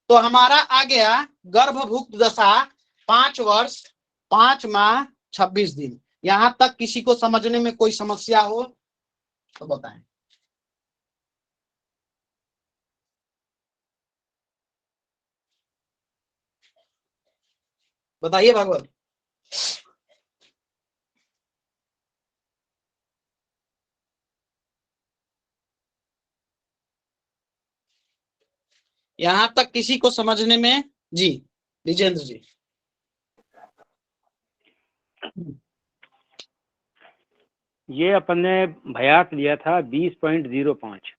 तो हमारा आ गया गर्भभुक्त दशा 5 वर्ष 5 माह 26 दिन। यहां तक किसी को समझने में कोई समस्या हो तो बताएं। बताइए भगवत। यहां तक किसी को समझने में? जी विजेंद्र जी। ये अपन ने भयात लिया था 20.05,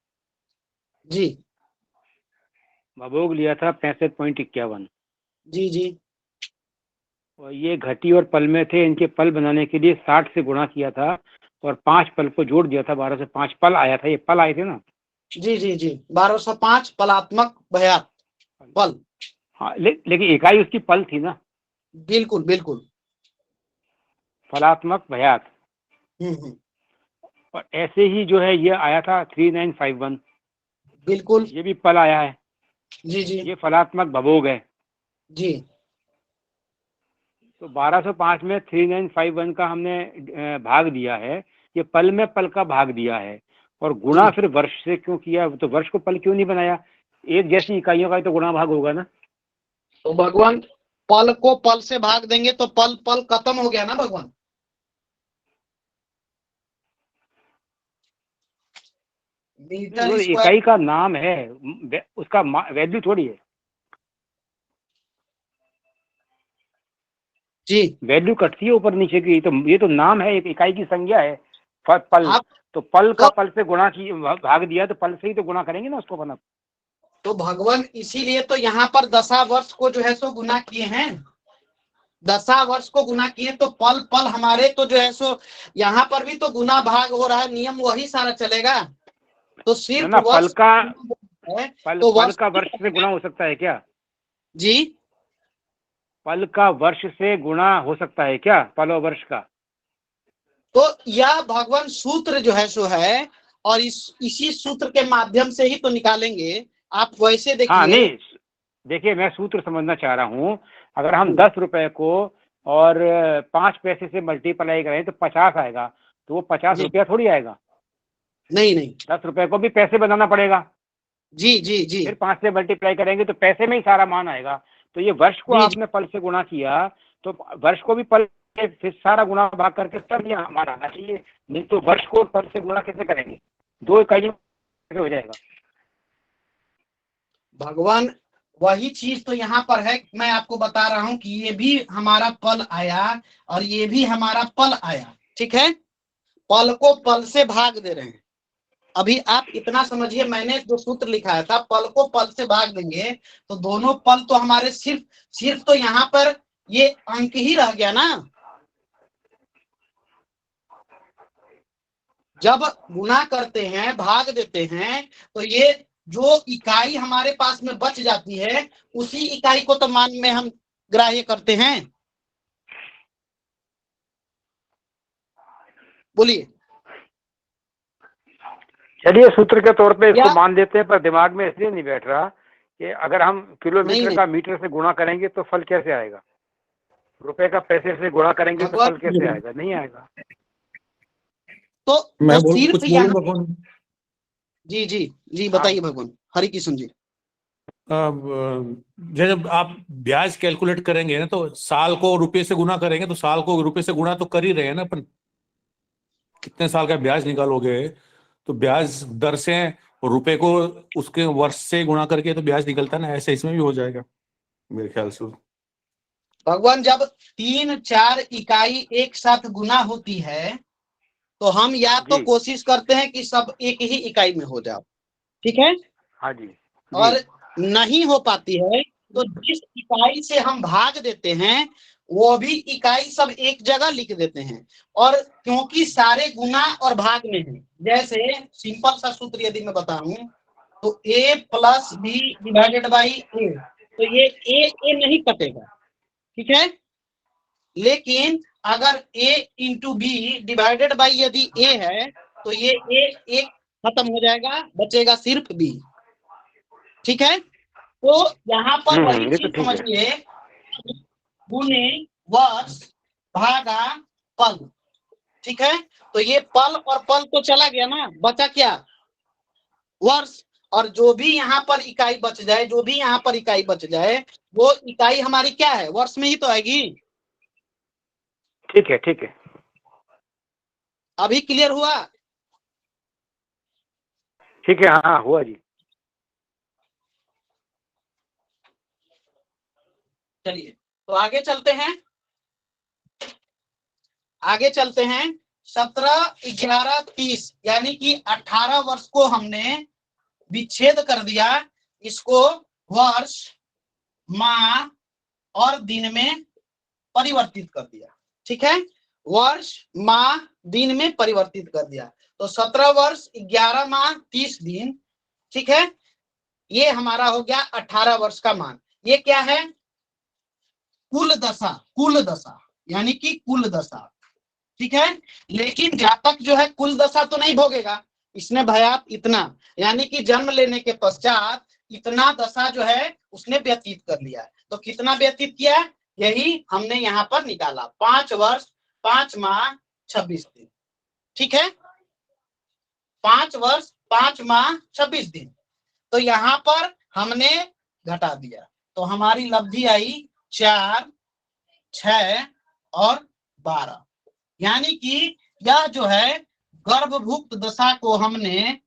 जी भभोग लिया था 65.51, जी जी और ये घटी और पल में थे। इनके पल बनाने के लिए 60 से गुणा किया था और 5 पल को जोड़ दिया था। 12 से 5 पल आया था, ये पल आए थे ना। जी जी जी 1205 पलात्मक भयात पल। हाँ लेकिन इकाई उसकी पल थी ना। बिल्कुल बिल्कुल। फलात्मक भयात। और ऐसे ही जो है ये आया था 3951, बिल्कुल ये भी पल आया है। जी जी ये फलात्मक भभोग है। जी। तो 1205 में 3951 का हमने भाग दिया है, ये पल में पल का भाग दिया है। और गुणा फिर वर्ष से क्यों किया? तो वर्ष को पल क्यों नहीं बनाया? एक जैसी इकाइयों का तो गुणा भाग होगा ना। तो भगवान पल को पल से भाग देंगे तो पल पल खत्म हो गया ना भगवान। इकाई का नाम है, उसका वैल्यू थोड़ी है। जी वैल्यू कटती है ऊपर नीचे की, तो ये तो नाम है, एक इकाई की संज्ञा है पल। तो पल का पल से गुणा की भाग दिया तो पल से ही तो गुणा करेंगे ना उसको बना। तो भगवान इसीलिए तो यहाँ पर 10 वर्ष को जो है सो गुना किए हैं, 10 वर्ष को गुना किए। तो पल पल हमारे तो जो है सो यहाँ पर भी तो गुना भाग हो रहा है, नियम वही सारा चलेगा। तो सिर्फ ना पल का तो पल का वर्ष से गुणा हो सकता है क्या? जी पल का वर्ष से गुणा हो सकता है क्या, पल और वर्ष का? तो यह भगवान सूत्र जो है सो है, और इसी सूत्र के माध्यम से ही तो निकालेंगे। आप वैसे देखिए। हाँ नहीं, देखिए मैं सूत्र समझना चाह रहा हूँ। अगर हम 10 रुपए को और 5 पैसे से मल्टीप्लाई करें तो 50 आएगा, तो वो 50 रुपया थोड़ी आएगा। नहीं नहीं, 10 रुपए को भी पैसे बनाना पड़ेगा। जी जी जी। फिर 5 से मल्टीप्लाई करेंगे तो पैसे में ही सारा मान आएगा। तो ये वर्ष को आपने पल से गुणा किया तो वर्ष को भी पल से फिर सारा गुणा भाग करके तब ये मान आना चाहिए। नहीं तो वर्ष को पल से गुणा कैसे करेंगे? 2 इकाइयों हो जाएगा। भगवान वही चीज तो यहाँ पर है, मैं आपको बता रहा हूँ कि ये भी हमारा पल आया और ये भी हमारा पल आया, ठीक है। पल को पल से भाग दे रहे हैं। अभी आप इतना समझिए, मैंने जो सूत्र लिखाया था पल को पल से भाग देंगे तो दोनों पल तो हमारे सिर्फ तो यहाँ पर ये अंक ही रह गया ना। जब गुना करते हैं, भाग देते हैं, तो ये जो इकाई हमारे पास में बच जाती है उसी इकाई को तो मान में हम ग्राह्य करते हैं। बोलिए। चलिए सूत्र के तौर पे इसको या- मान देते हैं, पर दिमाग में इसलिए नहीं बैठ रहा कि अगर हम किलोमीटर नहीं। का मीटर से गुणा करेंगे तो फल कैसे आएगा, रुपए का पैसे से गुणा करेंगे तो भगवान फल कैसे आएगा, नहीं आएगा। तो मैं सिर्फ कुछ बोलूं यहाँ भगवान? जी जी जी बताइए भगवान हरि किशन जी। जब आप ब्याज कैलकुलेट करेंगे ना तो साल को रुपए से गुना करेंगे, तो साल को रुपए से गुना तो कर ही रहे हैं ना अपन। कितने साल का ब्याज निकालोगे तो ब्याज दर से रुपए को उसके वर्ष से गुणा करके तो ब्याज निकलता है ना, ऐसे इसमें भी हो जाएगा मेरे ख्याल से। भगवान जब 3-4 इकाई एक साथ गुना होती है तो हम या तो जी। कोशिश करते हैं कि सब एक ही इकाई में हो जाए, ठीक है। हाँ जी। और नहीं हो पाती है तो जिस इकाई से हम भाग देते हैं वो भी इकाई सब एक जगह लिख देते हैं। और क्योंकि सारे गुना और भाग में है, जैसे सिंपल सा सूत्र यदि मैं बताऊं तो a plus B divided by A, तो ये ए नहीं कटेगा, ठीक है। लेकिन अगर a into b divided by यदि a है तो ये a खत्म हो जाएगा, बचेगा सिर्फ b, ठीक है। तो यहाँ पर वही ये तो चीज ठीक है। समझिए, गुने वर्ष भागा पल, ठीक है। तो ये पल और पल तो चला गया ना, बचा क्या, वर्ष। और जो भी यहाँ पर इकाई बच जाए, जो भी यहाँ पर इकाई बच जाए वो इकाई हमारी क्या है, वर्ष में ही तो आएगी। ठीक है ठीक है। अभी क्लियर हुआ? ठीक है, हाँ हुआ जी। चलिए तो आगे चलते हैं, आगे चलते हैं। 17, 11, 30 यानी कि 18 वर्ष को हमने विच्छेद कर दिया, इसको वर्ष माह और दिन में परिवर्तित कर दिया, ठीक है। वर्ष माह दिन में परिवर्तित कर दिया तो 17 वर्ष 11 माह 30 दिन, ठीक है। ये हमारा हो गया 18 वर्ष का मान। ये क्या है, कुल दशा, कुल दशा यानी कि कुल दशा, ठीक है। लेकिन जातक जो है कुल दशा तो नहीं भोगेगा, इसने भयात इतना, यानी कि जन्म लेने के पश्चात इतना दशा जो है उसने व्यतीत कर लिया है। तो कितना व्यतीत किया, यही हमने यहाँ पर निकाला, 5 वर्ष 5 माह 26 दिन, ठीक है। 5 वर्ष 5 माह 26 दिन। तो यहाँ पर हमने घटा दिया तो हमारी लब्धि आई 4, 6 और 12, यानी कि यह जो है गर्भभुक्त दशा को हमने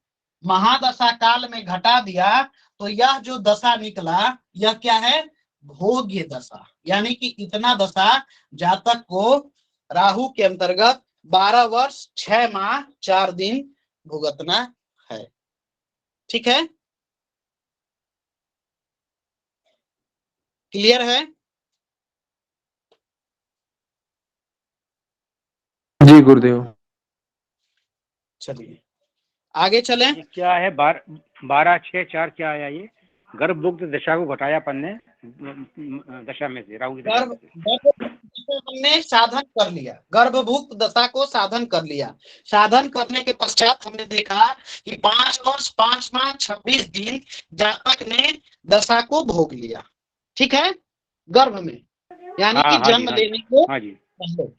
महादशा काल में घटा दिया तो यह जो दशा निकला यह क्या है, भोग्य दशा, यानी कि इतना दशा जातक को राहु के अंतर्गत 12 वर्ष 6 माह 4 दिन भुगतना है, ठीक है। क्लियर है? जी गुरुदेव। चलिए आगे चलें। ये क्या है, 12-6-4 क्या आया, ये गर्भभुक्त दशा को घटाया अपन ने दशा में से, राहु की दशा में से। हमने साधन कर लिया, गर्भभुक्त दशा को साधन कर लिया। साधन करने के पश्चात हमने देखा कि 5 वर्ष 5 माह 26 दिन जातक ने दशा को भोग लिया, ठीक है, गर्भ में, यानी कि जन्म लेने को पहले।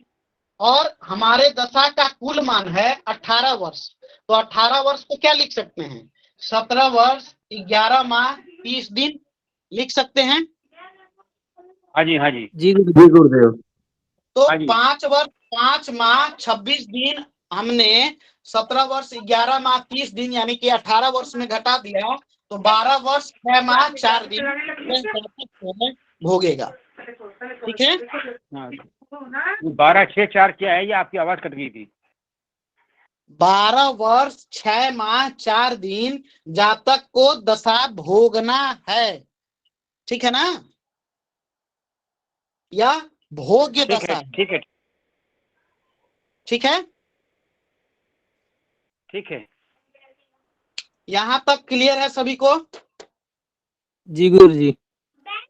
और हमारे दशा का कुल मान है 18 वर्ष, तो 18 वर्ष को क्या लिख सकते हैं, 17 वर्ष 11 माह 30 दिन लिख सकते हैं। हाँ जी हाँ जी जी गुरुदेव। तो हाँ जी। 5 वर्ष 5 माह 26 दिन हमने 17 वर्ष 11 माह 30 दिन यानी कि 18 वर्ष में घटा दिया तो 12 वर्ष 6 माह 4 दिन भोगेगा, ठीक है। 12-6-4 क्या है, ये आपकी आवाज कट गई थी। 12 वर्ष 6 माह 4 दिन जातक को दशा भोगना है, ठीक है ना, या भोग्य दशा है, ठीक है ठीक है। ठीक है। यहां तक क्लियर है सभी को? जी गुरु जी।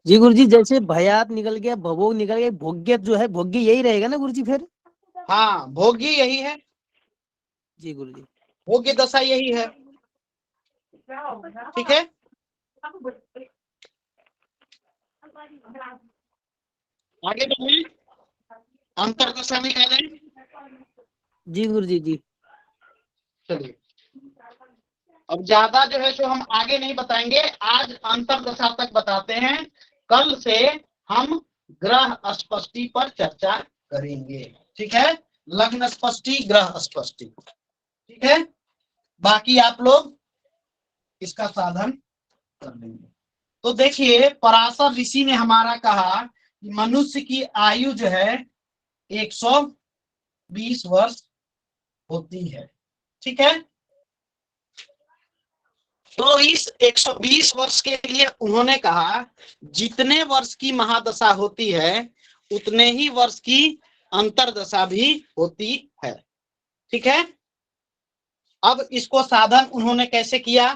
जी गुरु जी, जैसे भयात निकल गया, भवोग निकल गया, भोग्य जो है, भोग्य यही रहेगा ना गुरु जी फिर? हाँ भोग्य यही है। जी गुरुजी। भोग्य दशा यही है, ठीक है। आगे बढ़े, अंतरदशा निकालें। जी गुरुजी जी। चलिए, अब ज्यादा जो है सो हम आगे नहीं बताएंगे, आज अंतरदशा तक बताते हैं। कल से हम ग्रह स्पष्टि पर चर्चा करेंगे, ठीक है। लग्न स्पष्टि, ग्रह स्पष्टि, ठीक है। बाकी आप लोग इसका साधन कर लेंगे। तो देखिए, पराशर ऋषि ने हमारा कहा कि मनुष्य की आयु जो है 120 वर्ष होती है, ठीक है। तो इस 120 वर्ष के लिए उन्होंने कहा जितने वर्ष की महादशा होती है उतने ही वर्ष की अंतरदशा भी होती है, ठीक है। अब इसको साधन उन्होंने कैसे किया,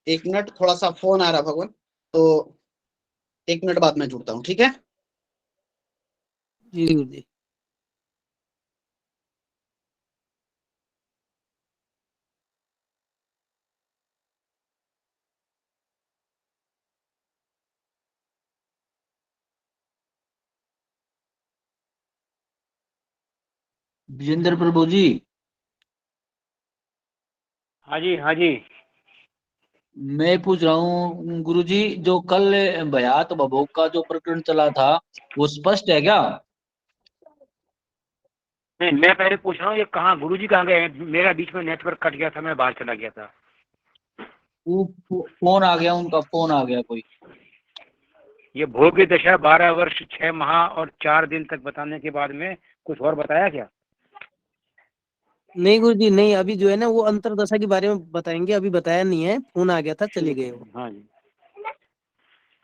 एक मिनट, थोड़ा सा फोन आ रहा भगवान, तो 1 मिनट बाद मैं जुड़ता हूं, ठीक है। जी गुरुजी। विजेंद्र प्रभु जी, हाँ जी हाँ जी। मैं पूछ रहा हूँ गुरुजी, जो कल भयात भभोग का जो प्रकरण चला था वो स्पष्ट है क्या? नहीं, मैं पहले पूछ रहा हूँ ये कहाँ गुरुजी कहाँ गए? मेरा बीच में नेटवर्क कट गया था, मैं बाहर चला गया था। वो फोन आ गया, उनका फोन आ गया कोई। ये भोग्य दशा 12 वर्ष 6 माह और 4 दिन तक बताने के बाद में कुछ और बताया क्या? नहीं गुरुजी नहीं, अभी जो है ना वो अंतरदशा के बारे में बताएंगे, अभी बताया नहीं है, फोन आ गया था, चले गए वो। हाँ जी,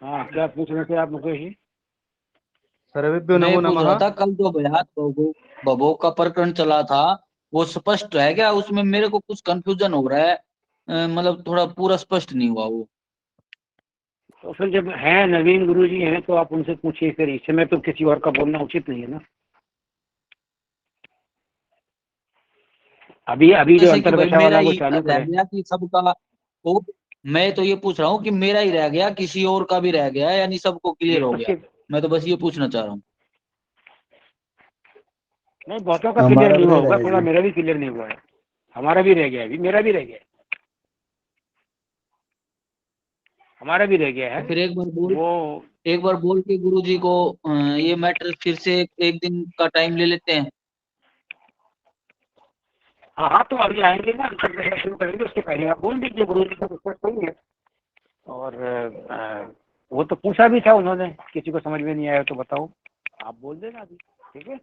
हाँ क्या पूछ रहे थे आप मुझे ही? मैं पूछ रहा था कल जो भयात भभोग का प्रकरण चला था वो स्पष्ट है क्या? उसमें मेरे को कुछ कंफ्यूजन हो रहा है, मतलब थोड़ा पूरा स्पष्ट नहीं हुआ वो। तो फिर जब हैं नवीन गुरुजी हैं तो आप उनसे पूछिए, फिर इस समय तो किसी और का बोलना उचित नहीं है ना। अभी अभी जो जैसे कि भाई अंतरदशा मेरा वाला वो ही चालू रह करे। गया कि सबका, तो मैं तो ये पूछ रहा हूँ कि मेरा ही रह गया, किसी और का भी रह गया, यानी सबको क्लियर हो गया? मैं तो बस ये पूछना चाह रहा हूँ। नहीं, बहुतों का क्लियर नहीं हुआ होगा, थोड़ा मेरा भी क्लियर नहीं हुआ है। हमारा भी रह गया है, अभी मेरा भी रह गया है, हमारा भी रह गया है। तो फिर एक बार वो बोल के गुरुजी को ये मैटर फिर से एक दिन का टाइम ले लेते हैं। हाँ हाँ, तो अभी आएंगे ना, अंतरदशा शुरू करेंगे, उसके पहले आप बोल दीजिए गुरुजी को, कुछ सही है। और वो तो पूछा भी था उन्होंने, किसी को समझ में नहीं आया तो बताओ, आप बोल देना अभी, ठीक है।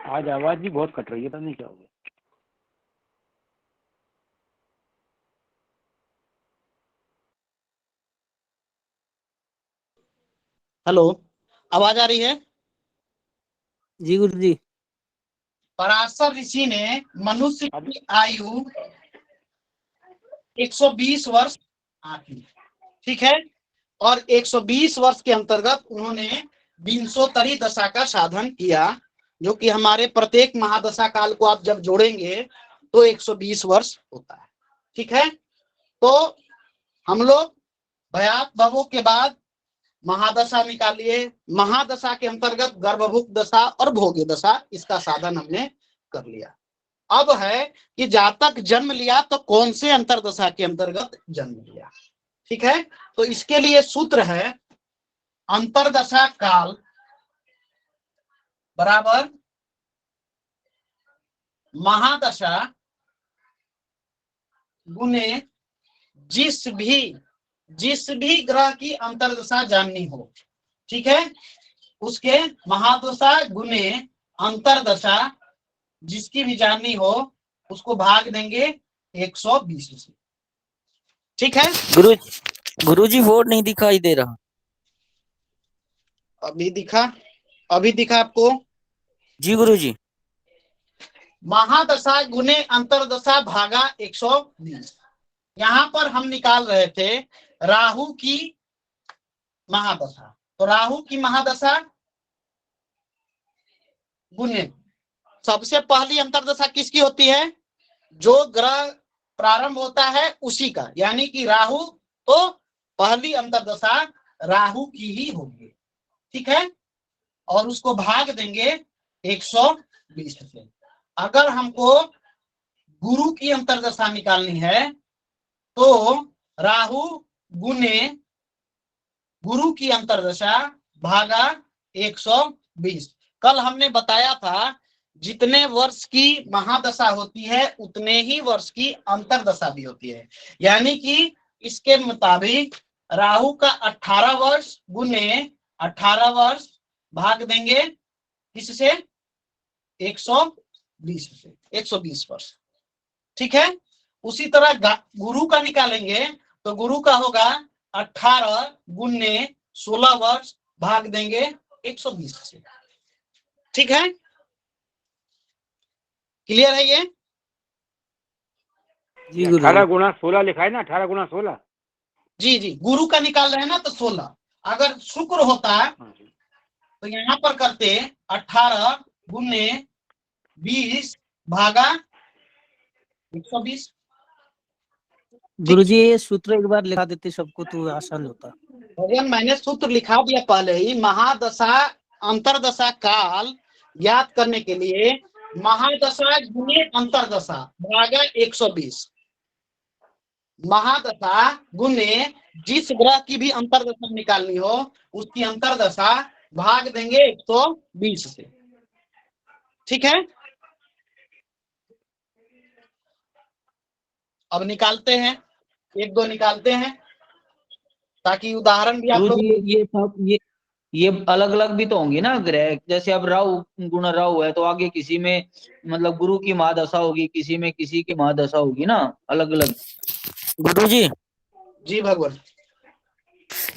आज आवाज भी बहुत कट रही है, पता नहीं क्या हो गया। हेलो, आवाज आ रही है? जी गुरुजी। पराशर ऋषि ने मनुष्य की आयु 120 वर्ष आंकी, ठीक है। और 120 वर्ष के अंतर्गत उन्होंने विंशोत्तरी दशा का साधन किया, जो कि हमारे प्रत्येक महादशा काल को आप जब जोड़ेंगे तो 120 वर्ष होता है, ठीक है। तो हम लोग भयात भवों के बाद महादशा निकालिए, महादशा के अंतर्गत गर्भभुक दशा और भोग्य दशा, इसका साधन हमने कर लिया। अब है कि जातक जन्म लिया तो कौन से अंतरदशा के अंतर्गत जन्म लिया, ठीक है। तो इसके लिए सूत्र है अंतरदशा काल बराबर महादशा गुने जिस भी ग्रह की अंतरदशा जाननी हो, ठीक है, उसके महादशा गुने अंतरदशा जिसकी भी जाननी हो उसको भाग देंगे 120 से, ठीक है। गुरुजी वो नहीं दिखाई दे रहा। अभी दिखा आपको? जी गुरुजी। महादशा गुने अंतरदशा भागा 120। यहां पर हम निकाल रहे थे राहु की महादशा। तो राहु की महादशा गुने सबसे पहली अंतरदशा किसकी होती है? जो ग्रह प्रारंभ होता है उसी का, यानी कि राहु, तो पहली अंतरदशा राहु की ही होगी। ठीक है, और उसको भाग देंगे 120 से। अगर हमको गुरु की अंतरदशा निकालनी है तो राहु गुने गुरु की अंतरदशा भागा 120। कल हमने बताया था जितने वर्ष की महादशा होती है उतने ही वर्ष की अंतरदशा भी होती है, यानी कि इसके मुताबिक राहु का 18 वर्ष गुने 18 वर्ष भाग देंगे किससे? 120 से, 120 वर्ष। ठीक है, उसी तरह गुरु का निकालेंगे तो गुरु का होगा 18 गुने 16 वर्ष भाग देंगे 120 से। ठीक है, क्लियर है ये? जी 18 गुरुजी। गुणा 16 लिखा है ना, 18 गुणा 16। जी जी, गुरु का निकाल रहे हैं ना तो 16। अगर शुक्र होता तो यहाँ पर करते 18 गुने 20 भागा 120। गुरुजी ये सूत्र एक बार लिखा देते सबको तो आसान होता। भगवान, मैंने सूत्र लिखा दिया पहले ही। महादशा अंतरदशा काल ज्ञात करने के लिए महादशा गुने अंतरदशा भागा 120। महादशा गुने जिस ग्रह की भी अंतरदशा निकालनी हो उसकी अंतरदशा भाग देंगे 120 से। ठीक है, अब निकालते हैं, एक दो निकालते हैं ताकि उदाहरण भी आप लोग। गुरुजी ये सब ये अलग अलग भी तो होंगी ना ग्रह, जैसे अब राहु गुण राहु है तो आगे किसी में मतलब गुरु की महादशा होगी, किसी में किसी की महादशा होगी ना, अलग अलग। गुरुजी जी भगवान,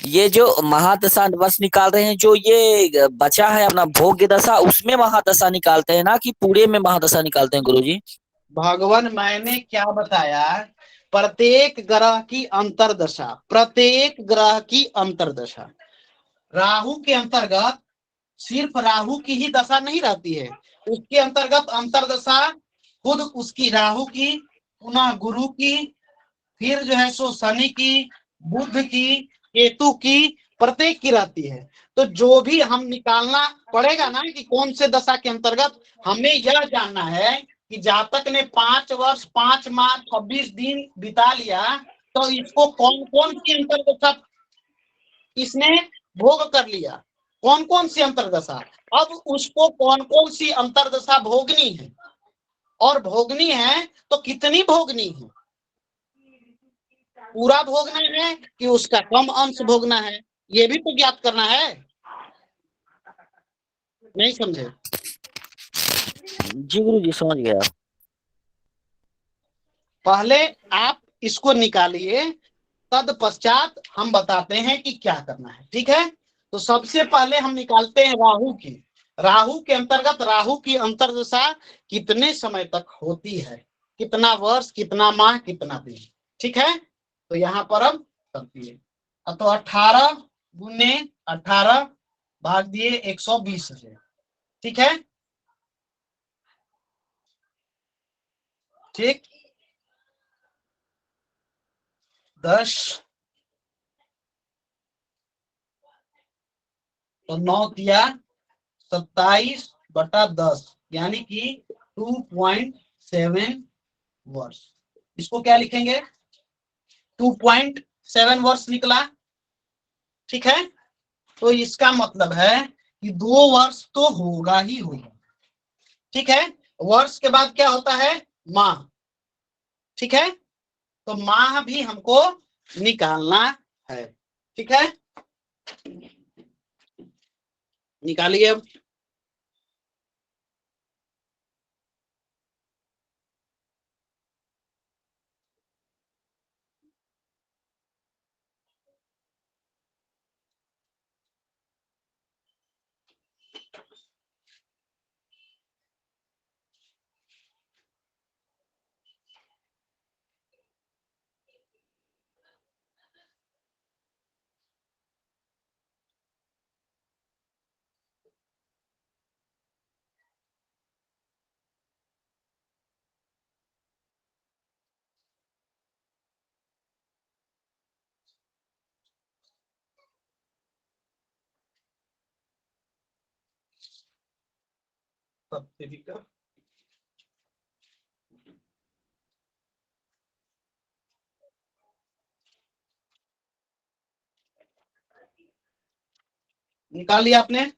ये जो महादशा वर्ष निकाल रहे हैं, जो ये बचा है अपना भोग्य दशा, उसमें महादशा निकालते हैं ना कि पूरे में महादशा निकालते हैं गुरुजी? भगवान मैंने क्या बताया? प्रत्येक ग्रह की अंतरदशा, प्रत्येक ग्रह की अंतरदशा। राहु के अंतर्गत सिर्फ राहु की ही दशा नहीं रहती है, उसके अंतर्गत अंतरदशा खुद उसकी राहु की, पुनः गुरु की, फिर जो है सो शनि की, बुध की, केतु की, प्रत्येक की रहती है। तो जो भी हम निकालना पड़ेगा ना कि कौन से दशा के अंतर्गत, हमें यह जानना है कि जातक ने 5 वर्ष 5 माह 26 दिन बिता लिया तो इसको कौन कौन सी अंतरदशा इसने भोग कर लिया, कौन कौन सी अंतरदशा। अब उसको कौन कौन सी अंतरदशा भोगनी है, और भोगनी है तो कितनी भोगनी है, पूरा भोगना है कि उसका कम अंश भोगना है, ये भी तो ज्ञात करना है। नहीं समझे? जी गुरुजी समझ गया। पहले आप इसको निकालिए, तत्पश्चात हम बताते हैं कि क्या करना है। ठीक है, तो सबसे पहले हम निकालते हैं राहु की। राहु के अंतर्गत राहु की अंतरदशा कितने समय तक होती है, कितना वर्ष, कितना माह, कितना दिन। ठीक है, तो यहाँ पर अब करती है तो 18 गुने 18 भाग दिए 120 से। ठीक है, ठीक, 10 तो 9 दिया 27/10 यानी कि 2.7 वर्ष। इसको क्या लिखेंगे? 2.7 वर्ष निकला। ठीक है, तो इसका मतलब है कि 2 वर्ष तो होगा ही होगा। ठीक है, वर्ष के बाद क्या होता है? माह। ठीक है, तो माह भी हमको निकालना है। ठीक है, निकालिए अब। सत्तर निकाल लिया आपने?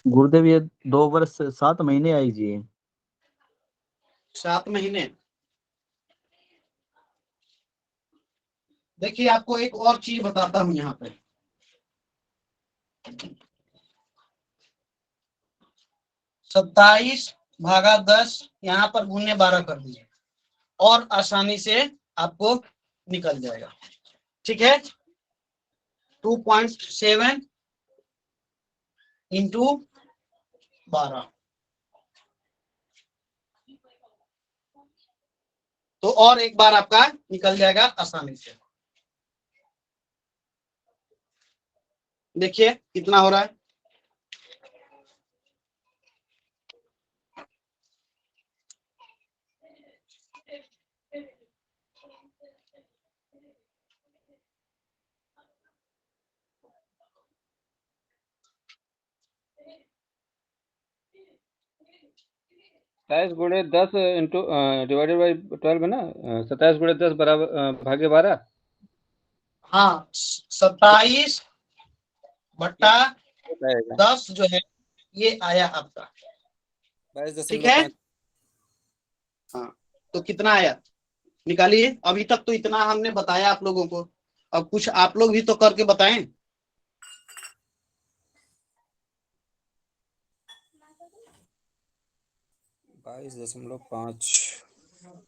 गुरुदेव ये 2 वर्ष 7 महीने आई जी। 7 महीने। देखिए आपको एक और चीज बताता हूं यहाँ पे। 27/10 यहाँ पर गुने 12 कर दिए और आसानी से आपको निकल जाएगा। ठीक है, 2.7 इंटू 12, तो और एक बार आपका निकल जाएगा आसानी से। देखिए कितना हो रहा है। सत्ताईस गुणे 10 इंटू डिवाइडेड बाई 12 है ना। 27 गुणे 10 बराबर भागे 12। हाँ, 27/10 जो है ये आया आपका। ठीक है, हाँ, तो कितना आया निकालिए। अभी तक तो इतना हमने बताया आप लोगों को, अब कुछ आप लोग भी तो करके बताएं। 22.5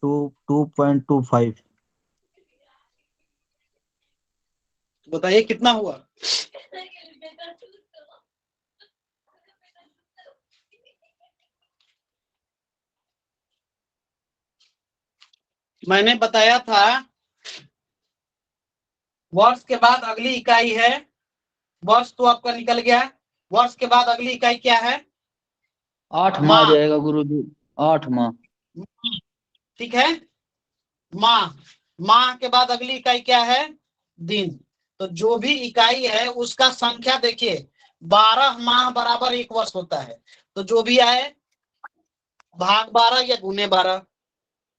2.25। बताइए कितना हुआ। मैंने बताया था वर्ष के बाद अगली इकाई है। वर्ष तो आपका निकल गया। वर्ष के बाद अगली इकाई क्या है? 8 माह आ माह। जाएगा गुरुजी, 8 माह। ठीक है, माह। माह के बाद अगली इकाई क्या है? दिन। तो जो भी इकाई है उसका संख्या देखिए, 12 माह बराबर 1 वर्ष होता है। तो जो भी आए भाग 12 या गुने 12।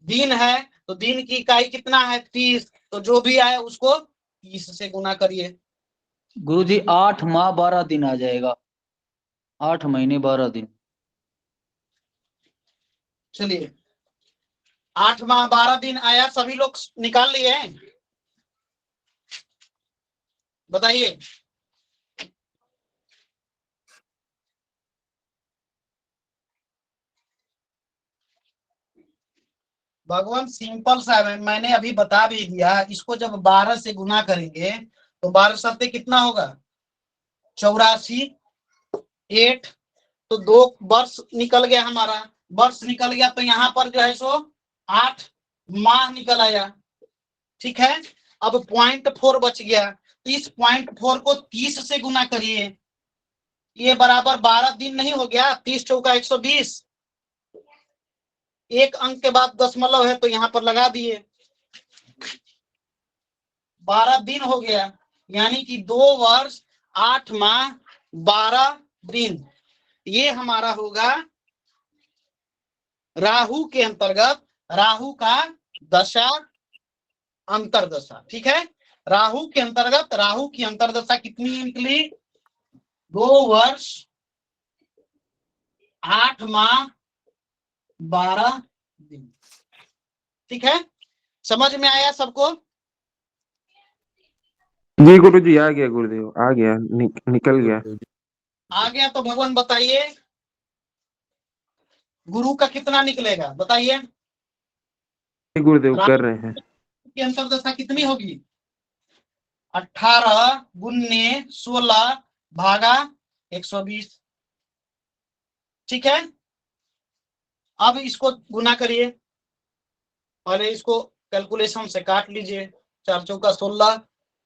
दिन है तो दिन की इकाई कितना है? 30। तो जो भी आए उसको 30 से गुना करिए। गुरुजी 8 माह 12 दिन आ जाएगा, 8 महीने 12 दिन। चलिए 8 माह 12 दिन आया, सभी लोग निकाल लिए हैं? बताइए। भगवान सिंपल सा है, मैंने अभी बता भी दिया। इसको जब 12 से गुना करेंगे तो 12 सत्ते कितना होगा? 84। 8। तो 2 वर्ष निकल गया हमारा। वर्ष निकल गया तो यहाँ पर जो है सो 8 माह निकल आया। ठीक है, अब 0.4 बच गया। तो इस 0.4 को 30 से गुना करिए। ये बराबर 12 दिन नहीं हो गया? 30 चौका 120। एक अंक के बाद दशमलव है तो यहाँ पर लगा दिए। 12 दिन हो गया, यानी कि 2 वर्ष 8 माह 12 दिन। ये हमारा होगा राहु के अंतर्गत, राहु का दशा अंतरदशा। ठीक है, राहु के अंतर्गत राहु की अंतरदशा कितनी निकली? 2 वर्ष 8 माह 12 दिन। ठीक है, समझ में आया सबको? जी गुरुजी आ गया, गुरुदेव आ गया, निकल गया। आ गया तो भगवान बताइए गुरु का कितना निकलेगा? बताइए। गुरुदेव कर रहे हैं। की अंतरदशा कितनी होगी? 18 गुने 16 भागा 120। ठीक है, अब इसको गुना करिए। पहले इसको कैलकुलेशन से काट लीजिए। 4 चौका 16,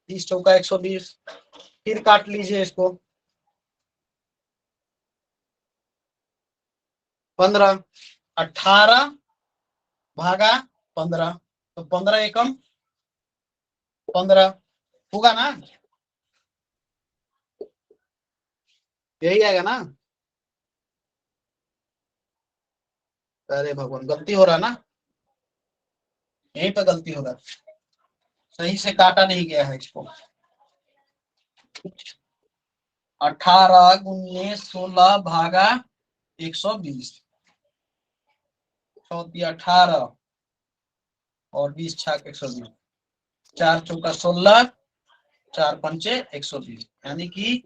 30 चौका 120। फिर काट लीजिए इसको। 15। 18 भागा 15, तो 15 एकम 15 होगा ना? यही आएगा ना? अरे भगवान, गलती हो रहा ना, यहीं पे गलती हो रहा, सही से काटा नहीं गया है इसको। 18 गुने 16 भागा 120, 18 और 20 छाक 120, 4 चौका 16, 4 पंचे 120, यानी कि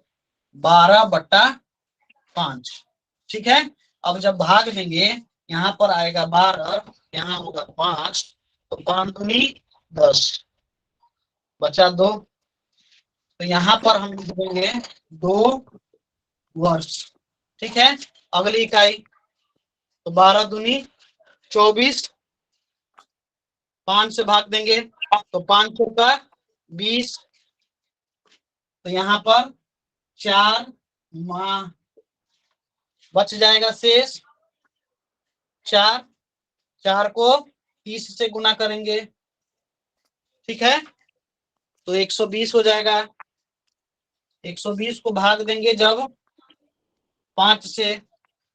12/5। ठीक है, अब जब भाग देंगे, यहाँ पर आएगा 12, यहाँ होगा 5, तो 5 दूनी 10, बचा 2, तो यहाँ पर हम लिख देंगे 2 वर्ष। ठीक है, अगली इकाई, तो 12 दूनी 24, 5 से भाग देंगे तो 5 चौका 20, तो यहाँ पर 4 माह बच जाएगा शेष 4, 4 को 30 से गुना करेंगे। ठीक है, तो 120 हो जाएगा। 120 को भाग देंगे जब 5 से,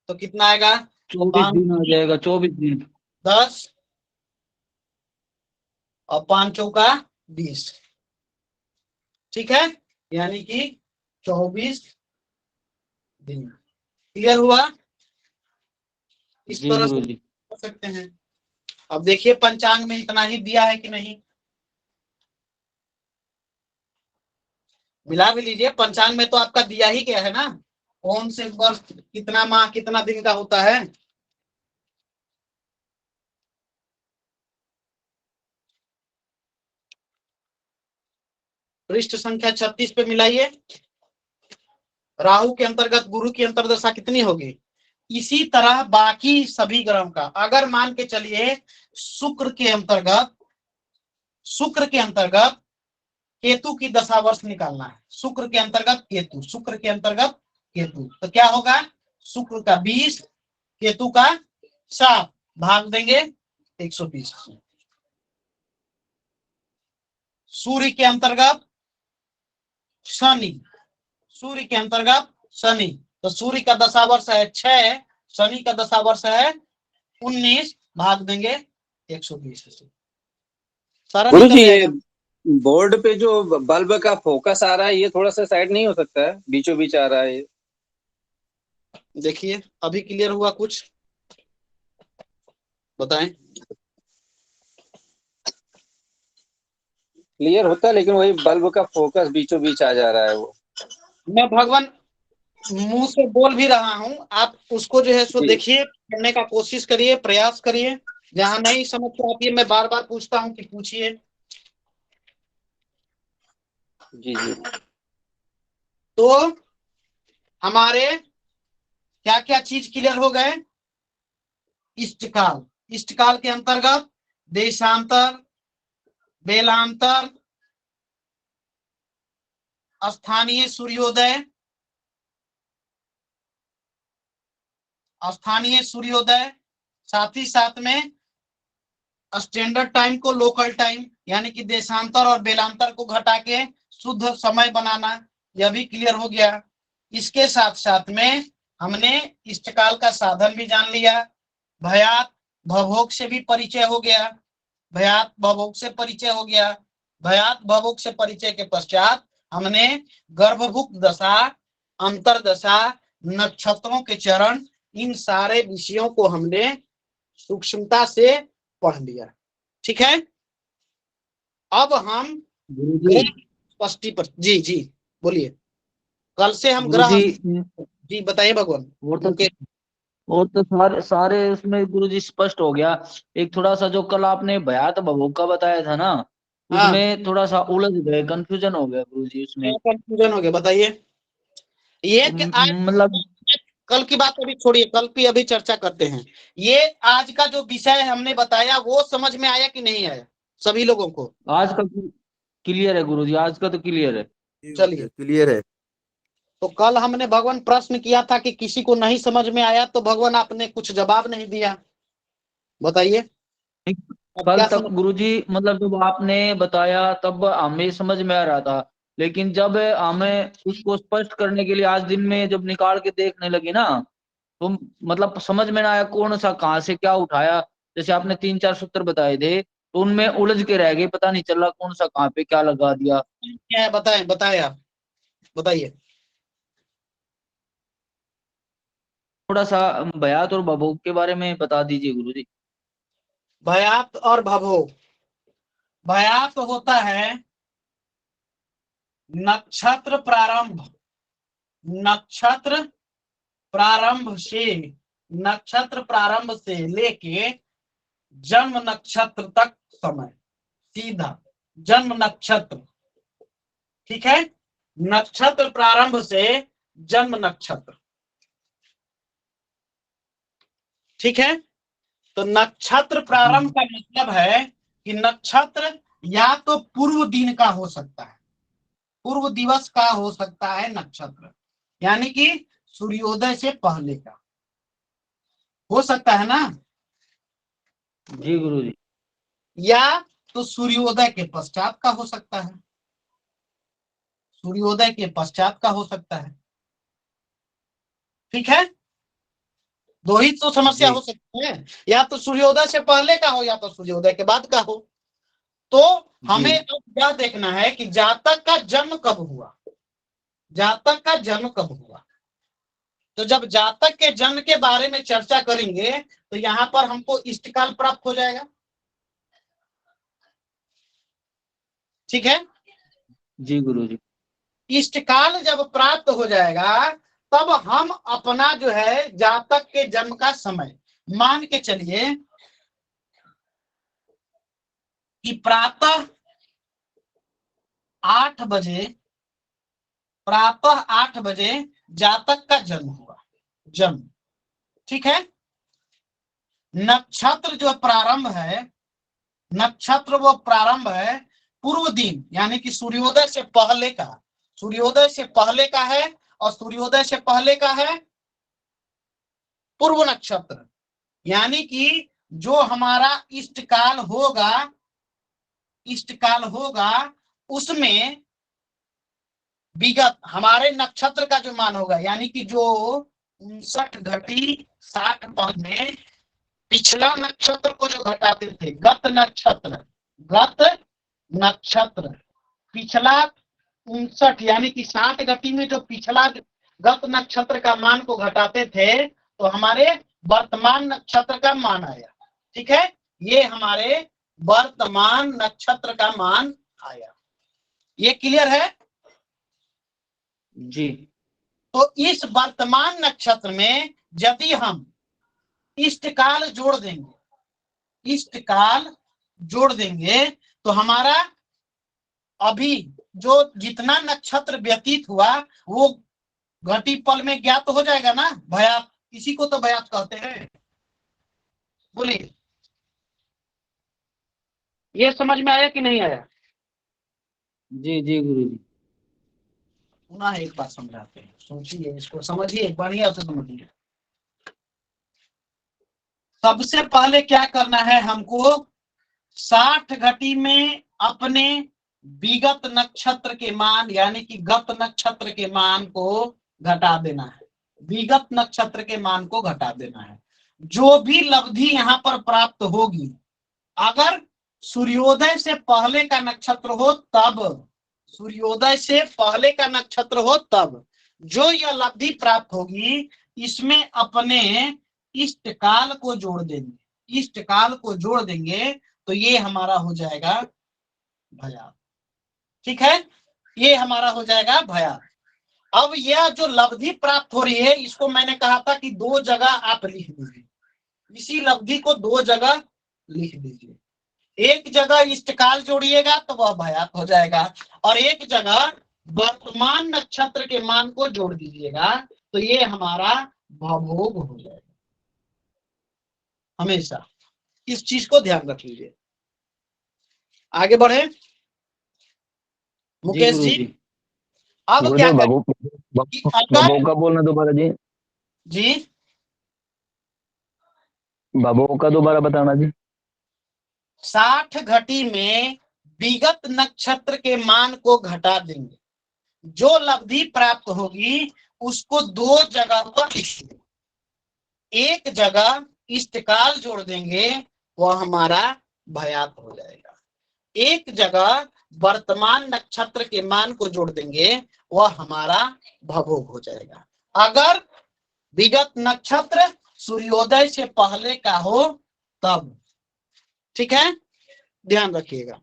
तो कितना आएगा? 24 दिन आ जाएगा, 24 दिन। 10 और 5 चौका 20। ठीक है, यानी कि 24 दिन। क्लियर हुआ? इस जी तरह से गुरुजी। कर सकते हैं। अब देखिए पंचांग में इतना ही दिया है कि नहीं, मिला भी लीजिए। पंचांग में तो आपका दिया ही गया है ना, कौन से वर्ष कितना माह कितना दिन का होता है। पृष्ठ संख्या 36 पे मिलाइए। राहु के अंतर्गत गुरु की अंतर्दशा कितनी होगी? इसी तरह बाकी सभी ग्रहों का, अगर मान के चलिए शुक्र के अंतर्गत केतु की दशा वर्ष निकालना है। शुक्र के अंतर्गत केतु, तो क्या होगा? शुक्र का 20, केतु का 7, भाग देंगे 120। सूर्य के अंतर्गत शनि, तो सूर्य का दशा वर्ष है 6, शनि का दशा वर्ष है 19, भाग देंगे 120 से। सारा गुरुजी, ये बोर्ड पे जो बल्ब का फोकस आ रहा है, ये थोड़ा सा साइड नहीं हो सकता है? बीचों बीच आ रहा है ये। देखिए अभी क्लियर हुआ? कुछ बताएं। क्लियर होता है, लेकिन वही बल्ब का फोकस बीचों बीच आ जा रहा है वो। मैं भगवान मुंह से बोल भी रहा हूं, आप उसको जो है सो देखिए, करने का कोशिश करिए, प्रयास करिए। जहां नहीं समझ आती है मैं बार बार पूछता हूं कि पूछिए। जी जी। तो हमारे क्या क्या चीज क्लियर हो गए? इष्टकाल के अंतर्गत देशांतर, बेलांतर, स्थानीय सूर्योदय, साथ ही साथ में स्टैंडर्ड टाइम को लोकल टाइम, यानी कि देशांतर और बेलांतर को घटा के शुद्ध समय बनाना, यह भी क्लियर हो गया। इसके साथ साथ में हमने इष्टकाल का साधन भी जान लिया, भयात भवोग से भी परिचय हो गया। भयात भवोग से परिचय के पश्चात हमने गर्भभुक्त दशा, अंतरदशा, नक्षत्रों के चरण, इन सारे विषयों को हमने सूक्ष्मता से पढ़ लिया। ठीक है, अब हम स्पष्टी पर जी बोलिए। कल से हम ग्रह, जी बताइए भगवान। और तो सारे उसमें गुरुजी स्पष्ट हो गया। एक थोड़ा सा जो कल आपने भयात भवोग का बताया था ना, उसमें थोड़ा सा उलझ गए, कंफ्यूजन हो गया गुरुजी उसमें। कंफ्यूजन हो गया, बताइए। ये मतलब कल की बात अभी छोड़िए, कल की अभी चर्चा करते हैं। ये आज का जो विषय हमने बताया वो समझ में आया कि नहीं आया सभी लोगों को? आज का क्लियर है गुरुजी, आज का तो क्लियर है। चलिए क्लियर है। तो कल हमने भगवान प्रश्न किया था कि किसी को नहीं समझ में आया, तो भगवान आपने कुछ जवाब नहीं दिया, बताइए। कल तक गुरुजी मतलब जब आपने बताया तब हमें समझ में आ रहा था, लेकिन जब हमें उसको स्पष्ट करने के लिए आज दिन में जब निकाल के देखने लगी ना, तो मतलब समझ में ना आया कौन सा कहाँ से क्या उठाया। जैसे आपने 3-4 सूत्र बताए थे, तो उनमें उलझ के रह गए, पता नहीं चला कौन सा कहाँ पे क्या लगा दिया। क्या है बताएं, बताएं आप बताइए। थोड़ा सा भयात और भभोग के बारे में बता दीजिए गुरुजी। भयात और भभोग। भयात होता है नक्षत्र प्रारंभ, नक्षत्र प्रारंभ से, नक्षत्र प्रारंभ से लेके जन्म नक्षत्र तक समय, सीधा जन्म नक्षत्र, ठीक है, नक्षत्र प्रारंभ से जन्म नक्षत्र, ठीक है। तो नक्षत्र प्रारंभ का मतलब है कि नक्षत्र या तो पूर्व दिन का हो सकता है, पूर्व दिवस का हो सकता है नक्षत्र, यानी कि सूर्योदय से पहले का हो सकता है ना जी गुरुजी। या तो सूर्योदय के पश्चात का हो सकता है, सूर्योदय के पश्चात का हो सकता है, ठीक है। दो ही तो समस्या हो सकती है, या तो सूर्योदय से पहले का हो या तो सूर्योदय के बाद का हो। तो हमें अब क्या देखना है कि जातक का जन्म कब हुआ, जातक का जन्म कब हुआ। तो जब जातक के जन्म के बारे में चर्चा करेंगे तो यहाँ पर हमको इष्टकाल प्राप्त हो जाएगा, ठीक है जी गुरुजी। इष्टकाल जब प्राप्त हो जाएगा तब हम अपना जो है जातक के जन्म का समय मान के चलिए कि प्रातः 8 बजे, प्रातः 8 बजे जातक का जन्म हुआ, जन्म, ठीक है। नक्षत्र जो प्रारंभ है, नक्षत्र वो प्रारंभ है पूर्व दिन, यानी कि सूर्योदय से पहले का, सूर्योदय से पहले का है, और सूर्योदय से पहले का है पूर्व नक्षत्र, यानी कि जो हमारा इष्टकाल होगा, इष्टकाल होगा उसमें विगत हमारे नक्षत्र का जो मान होगा, यानी कि जो 59 घटी 60 में पिछला नक्षत्र को जो घटाते थे, गत नक्षत्र, गत नक्षत्र पिछला 59 यानी कि 60 घटी में जो पिछला गत नक्षत्र का मान को घटाते थे तो हमारे वर्तमान नक्षत्र का मान आया, ठीक है। ये हमारे वर्तमान नक्षत्र का मान आया, ये क्लियर है जी। तो इस वर्तमान नक्षत्र में यदि हम इष्टकाल जोड़ देंगे, इष्टकाल जोड़ देंगे तो हमारा अभी जो जितना नक्षत्र व्यतीत हुआ वो घटी पल में ज्ञात हो जाएगा ना, भयात, इसी को तो भयात कहते हैं। बोलिए ये समझ में आया कि नहीं आया? जी जी गुरुजी। पुनः एक बार समझाते हैं, सोचिए, इसको समझिए, बढ़िया से समझिए। सबसे पहले क्या करना है हमको, 60 घटी में अपने विगत नक्षत्र के मान यानी कि गत नक्षत्र के मान को घटा देना है, विगत नक्षत्र के मान को घटा देना है। जो भी लब्धि यहाँ पर प्राप्त होगी, अगर सूर्योदय से पहले का नक्षत्र हो तब, सूर्योदय से पहले का नक्षत्र हो तब जो यह लब्धि प्राप्त होगी, इसमें अपने इष्टकाल को जोड़ देंगे, इष्टकाल को जोड़ देंगे तो ये हमारा हो जाएगा भयात, ठीक है, ये हमारा हो जाएगा भयात। अब यह जो लब्धि प्राप्त हो रही है इसको मैंने कहा था कि 2 जगह आप लिख दीजिए, इसी लब्धि को 2 जगह लिख दीजिए। एक जगह इष्टकाल जोड़िएगा तो वह भयात हो जाएगा, और एक जगह वर्तमान नक्षत्र के मान को जोड़ दीजिएगा तो ये हमारा भवभोग हो जाएगा। हमेशा इस चीज को ध्यान रख लीजिए। आगे बढ़े मुकेश जी। अब क्या बाबू का बोलना दोबारा जी, जी बाबू का दोबारा बताना जी। 60 घटी में विगत नक्षत्र के मान को घटा देंगे, जो लब्धि प्राप्त होगी उसको दो जगह पर लिखेंगे। एक जगह इष्टकाल जोड़ देंगे, वह हमारा भयात हो जाएगा। एक जगह वर्तमान नक्षत्र के मान को जोड़ देंगे, वह हमारा भवोग हो जाएगा। अगर विगत नक्षत्र सूर्योदय से पहले का हो तब। ठीक है, ध्यान रखिएगा।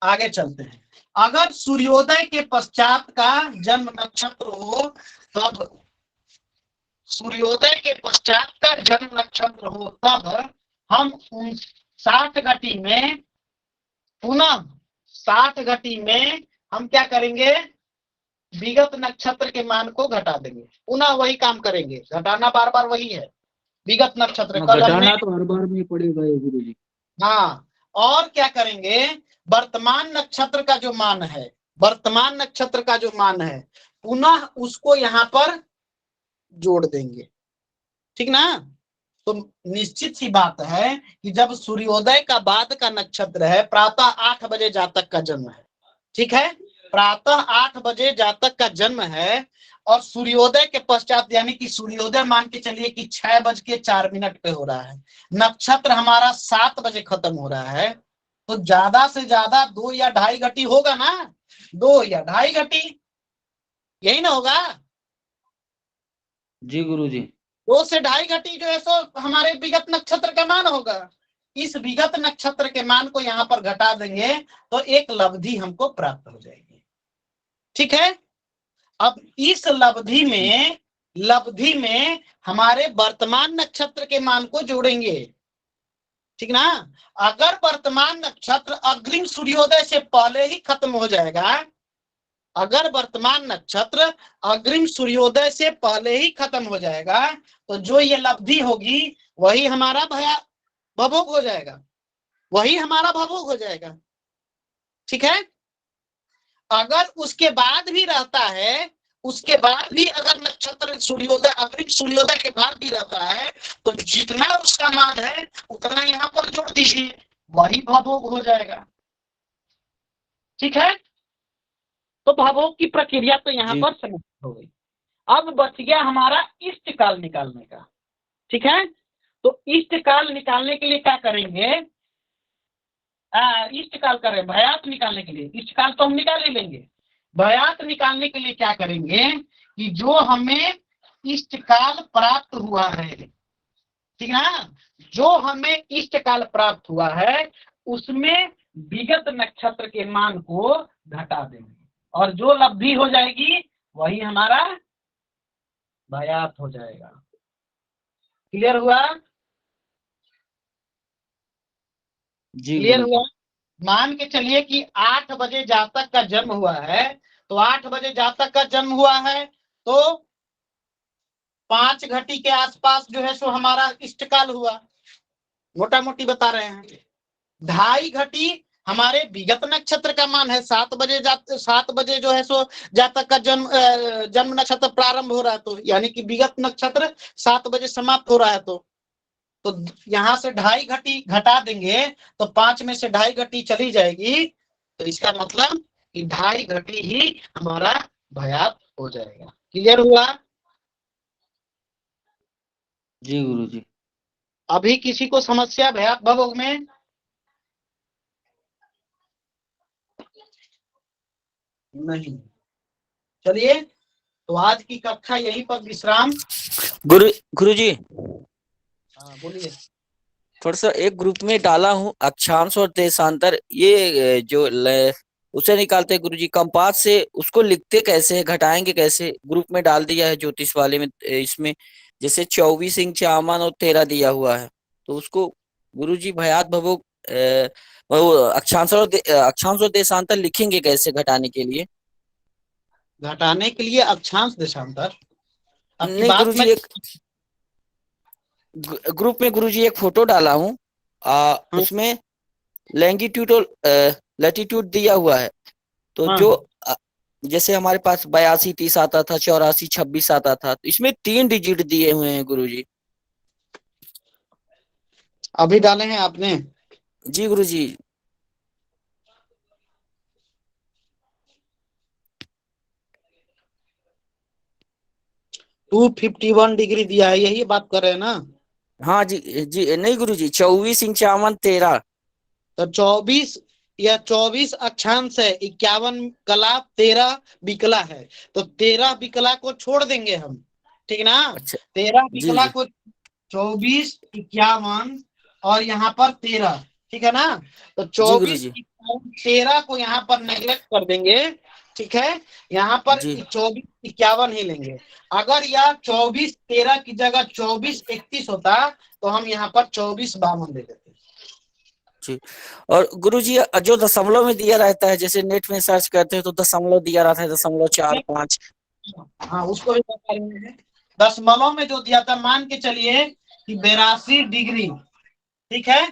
आगे चलते हैं। अगर सूर्योदय के पश्चात का जन्म नक्षत्र हो तब, सूर्योदय के पश्चात का जन्म नक्षत्र हो तब हम 60 घटी में पुनः 60 घटी में हम क्या करेंगे, विगत नक्षत्र के मान को घटा देंगे। पुनः वही काम करेंगे, घटाना बार बार वही है। विगत नक्षत्र कल हमने, घटाना तो हर बार में पड़ेगा ये गुरु जी। हाँ, और क्या करेंगे, वर्तमान नक्षत्र का जो मान है, वर्तमान नक्षत्र का जो मान है पुनः उसको यहाँ पर जोड़ देंगे। ठीक ना। तो निश्चित सी बात है कि जब सूर्योदय का बाद का नक्षत्र है, प्रातः 8 बजे जातक का जन्म है। ठीक है, प्रातः 8 बजे जातक का जन्म है और सूर्योदय के पश्चात, यानी कि सूर्योदय मान के चलिए कि 6:04 पे हो रहा है, नक्षत्र हमारा 7 बजे खत्म हो रहा है, तो ज्यादा से ज्यादा 2 या 2.5 घटी होगा ना, 2 या 2.5 घटी, यही ना होगा जी गुरु जी। 2 से 2.5 घटी जो है सो हमारे विगत नक्षत्र का मान होगा। इस विगत नक्षत्र के मान को यहाँ पर घटा देंगे तो एक लब्धि हमको प्राप्त हो जाएगी। ठीक है, अब इस लब्धि में हमारे वर्तमान नक्षत्र के मान को जोड़ेंगे। ठीक ना। अगर वर्तमान नक्षत्र अग्रिम सूर्योदय से पहले ही खत्म हो जाएगा, अगर वर्तमान नक्षत्र अग्रिम सूर्योदय से पहले ही खत्म हो जाएगा तो जो ये लब्धि होगी वही हमारा भवोग हो जाएगा, वही हमारा भवोग हो जाएगा। ठीक है, अगर उसके बाद भी रहता है, उसके बाद भी अगर नक्षत्र सूर्योदय अग्रिम सूर्योदय के बाद भी रहता है तो जितना उसका मान है उतना यहाँ पर जोड़ दीजिए, वही भवोग हो जाएगा। ठीक है, तो भवोग की प्रक्रिया तो यहाँ पर समाप्त हो गई। अब बच गया हमारा इष्ट काल निकालने का। ठीक है, तो इष्ट काल निकालने के लिए क्या करेंगे, इष्ट काल करें भयात निकालने के लिए, इष्ट काल तो हम निकाल ही लेंगे। भयात निकालने के लिए क्या करेंगे कि जो हमें इष्ट काल प्राप्त हुआ है, ठीक है ना, जो हमें इष्ट काल प्राप्त हुआ है उसमें विगत नक्षत्र के मान को घटा देंगे और जो लब्धि हो जाएगी वही हमारा भयात हो जाएगा। क्लियर हुआ जी क्लियर गुरु हुआ। मान के चलिए कि 8 बजे जातक का जन्म हुआ है, तो 8 बजे जातक का जन्म हुआ है तो 5 घटी के आसपास जो है सो हमारा इष्टकाल हुआ, मोटा मोटी बता रहे हैं। 2.5 घटी हमारे विगत नक्षत्र का मान है, 7 बजे जो है सो जातक का जन्म नक्षत्र प्रारंभ हो रहा है, तो यानी कि विगत नक्षत्र 7 बजे समाप्त हो रहा है, तो यहाँ से 2.5 घटी घटा देंगे तो 5 में से 2.5 घटी चली जाएगी, तो इसका मतलब कि 2.5 घटी ही हमारा भयात हो जाएगा। क्लियर हुआ। जी गुरु जी। अभी किसी को समस्या भयात भवोग में? नहीं। चलिए, तो आज की कक्षा यहीं पर विश्राम। गुरु जी, हाँ बोलिए। थोड़ा सा एक ग्रुप में डाला हूँ अक्षांश और देशांतर, ये जो उसे निकालते गुरु जी कंपास से, उसको लिखते कैसे है, घटाएंगे कैसे? ग्रुप में डाल दिया है ज्योतिष वाले में, इसमें जैसे 24 इंच चामन और 13 दिया हुआ है, तो उसको गुरु जी भयात भवोग वो अक्षांश और देशांतर लिखेंगे कैसे घटाने के लिए? घटाने के लिए अक्षांश देशांतर नहीं गुरु जी, एक ग्रुप में गुरु जी एक फोटो डाला हूँ, उसमें लैंगिट्यूड और लैटिट्यूड दिया हुआ है, तो जो जैसे हमारे पास 82 30 आता था, 84 26 आता था, तो इसमें 3 डिजिट दिए हुए हैं गुरु जी। अभी डाले हैं आपने? जी गुरु जी। 251 डिग्री दिया है, यही बात कर रहे हैं ना? हाँ जी जी, नहीं गुरुजी, 24 51 13। तो 24 या 24 अक्षांश है, 51 कला, 13 विकला है, तो 13 विकला को छोड़ देंगे हम, ठीक ना? अच्छा 13 जी विकला जी को 24 51 और यहाँ पर 13, ठीक है ना? तो जी 24 गुरुजी 51 13 को यहाँ पर नेग्लेक्ट कर देंगे, ठीक है? यहाँ पर जी 24 51 ही लेंगे। अगर यह 24 13 की जगह 24 31 होता तो हम यहाँ पर 24 52 ले लेते। जी। और गुरुजी जो दशमलव में दिया रहता है, जैसे नेट में सर्च करते हैं तो दशमलव दिया रहता है, 0.45। हाँ, उसको भी बता रहे हैं। दशमलव में जो दिया था, मान के चलिए कि 82 डिग्री, ठीक है,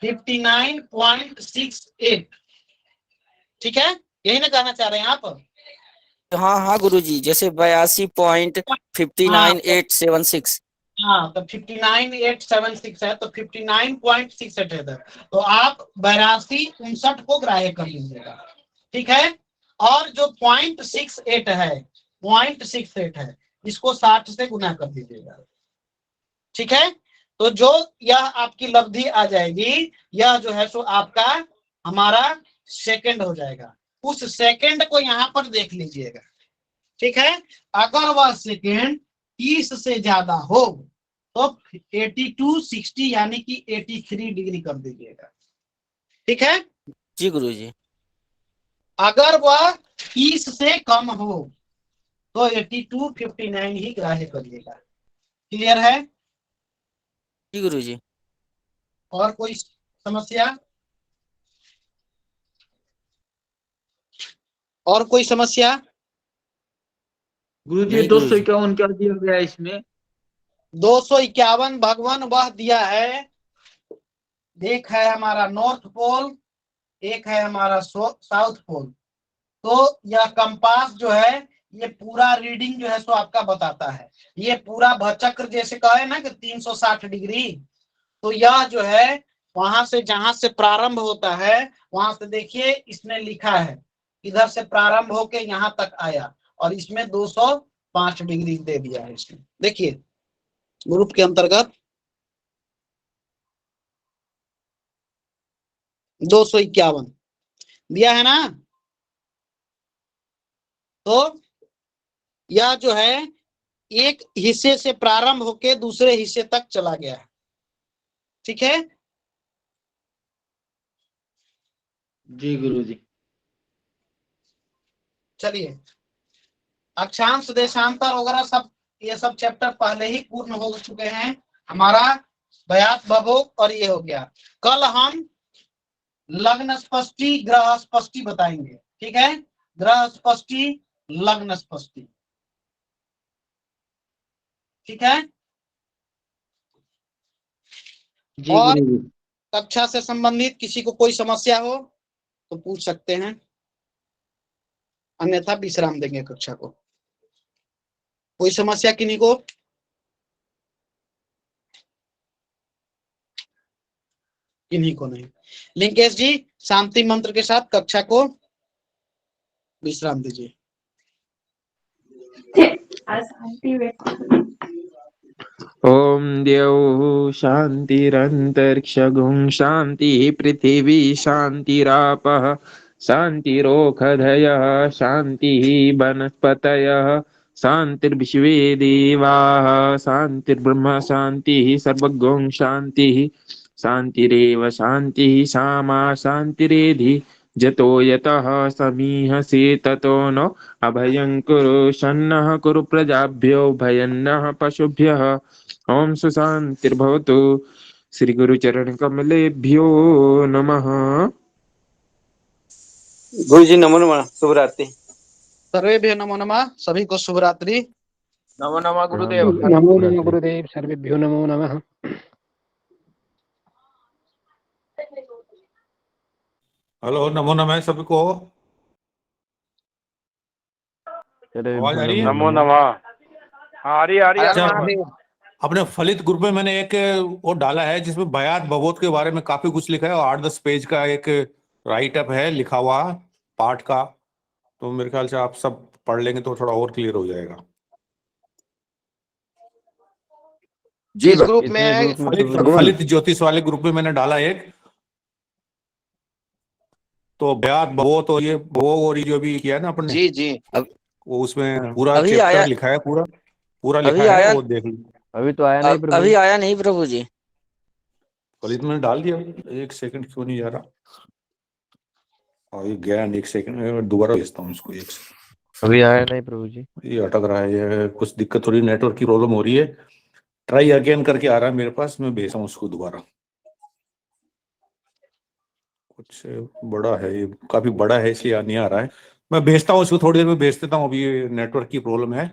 59.68, ठीक है, यही ना कहना चाह रहे हैं आप? हाँ हाँ गुरुजी, जैसे 82.59876। हाँ, तो 59.876 है, तो 59.68 है। तो आप 82.59 को ग्राह्य कर लीजिएगा, ठीक है? और जो 0.68 है, 0.68 है, इसको 60 से गुना कर दीजिएगा, ठीक है? तो जो यह आपकी लब्धि आ जाएगी, यह जो है सो आपका हमारा सेकंड हो जाएगा। उस सेकंड को यहाँ पर देख लीजिएगा, ठीक है? अगर वह सेकंड 30 से ज्यादा हो तो 82 60 यानी कि 83 डिग्री कर दीजिएगा, ठीक है? जी गुरुजी अगर वह 30 से कम हो तो 82 59 ही ग्राह्य करिएगा। क्लियर है? जी गुरुजी। और कोई समस्या? और कोई समस्या? गुरुजी नहीं 251 क्या दिया गया है इसमें? 251 भगवान वह दिया है, एक है हमारा नॉर्थ पोल, एक है हमारा साउथ पोल। तो यह कंपास जो है ये पूरा रीडिंग जो है सो आपका बताता है। ये पूरा भचक्र जैसे कहे ना कि 360 डिग्री, तो यह जो है वहां से जहां से प्रारंभ होता है वहां से देखिए इसने लिखा है, इधर से प्रारंभ होके यहाँ तक आया और इसमें 205 डिग्री दे दिया है इसमें। देखिए ग्रुप के अंतर्गत 251 दिया है ना? तो यह जो है एक हिस्से से प्रारंभ होके दूसरे हिस्से तक चला गया है, ठीक है? जी गुरुजी। चलिए, अक्षांश देशांतर वगैरह सब ये सब चैप्टर पहले ही पूर्ण हो चुके हैं हमारा। व्यास भवोक और ये हो गया। कल हम लग्न स्पष्टी ग्रह स्पष्टी बताएंगे, ठीक है? ग्रह स्पष्टी लग्न स्पष्टी, ठीक है? जी और गुरुजी। कक्षा से संबंधित किसी को कोई समस्या हो तो पूछ सकते हैं, अन्यथा विश्राम देंगे कक्षा को। कोई समस्या किन्हीं को? किन्हीं को नहीं। लिंकेश जी शांति मंत्र के साथ कक्षा को विश्राम दीजिए। ओम द्यौः शान्तिरन्तरिक्षगुं शान्तिः पृथिवी शान्तिरापः शान्तिरोषधयः शान्तिः वनस्पतयः शान्तिर्विश्वे देवाः शान्तिर्ब्रह्म शान्तिः सर्वगुं शान्तिः शान्तिरेव शान्तिः सामा शान्तिरेधि जतो यतः समीहसे ततो नो अभयं कुरु शन्नः कुरु प्रजाभ्यो भयन्नः पशुभ्यः ओम सुशांतिर्भवतु। श्री गुरु चरण कमलेभ्यो नमः। गुरु जी नमो नमः, शुभ रात्रि। सर्वेभ्यो नमो नमः, सभी को शुभ रात्रि। नमो नमः गुरुदेव। नमो नमः गुरुदेव, सर्वेभ्यो नमो नमः। हेलो, नमो नमः सभी को। आवाज आ रही है? नमो नमः। हाँ, आ रही अच्छा, अपने फलित ग्रुप में मैंने एक वो डाला है जिसमें बयात भगवत के बारे में काफी कुछ लिखा है और 8-10 पेज का एक राइट अप है लिखा हुआ पाठ का। तो मेरे ख्याल से आप सब पढ़ लेंगे तो थोड़ा और क्लियर हो जाएगा। जी इस ग्रुप में है फलित ज्योतिष वाले ग्रुप में मैंने डाला एक, तो ब्यात वो तो ये वो और ये जो भी किया है ना अपन ने, जी जी वो उसमें पूरा अभी चैप्टर आया, लिखा है, पूरा अभी लिखा है, आया, वो देख लो। अभी तो आया नहीं प्रभु अभी जी। आया नहीं प्रभु जी। फलित मैंने डाल दिया, एक सेकंड क्यों नहीं जा रहा, और ये गया नहीं, एक सेकंड में दोबारा भेजता हूँ इसको, एक सेकंड। अभी आया नहीं प्रभु जी। ये अटक रहा है, ये कुछ दिक्कत हो रही है, नेटवर्क की प्रॉब्लम हो रही है, ट्राई अगेन करके आ रहा है मेरे पास, मैं भेजा हूँ उसको दोबारा। कुछ बड़ा है ये, काफी बड़ा है, इसलिए नहीं आ रहा है, मैं भेजता हूँ इसको, थोड़ी देर में भेज देता हूँ, अभी ये नेटवर्क की प्रॉब्लम है,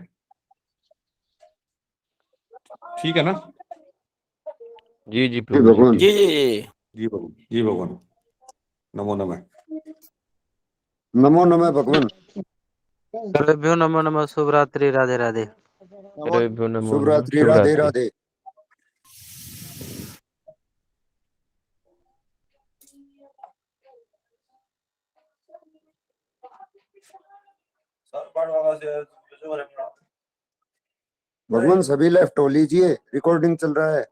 ठीक है ना? जी जी प्रभु जी। जी जी जी जी भगवान, जी भगवान, नमो नमः। नमो नमः भगवान। सर्वेभ्यो नमो नमः। शुभ रात्रि, राधे राधे। सर्वेभ्यो नमो शुभ नमः। रात्रि, शुभ राधे रात्रि। राधे। भगवान सभी लेफ्ट हो लीजिए, रिकॉर्डिंग चल रहा है।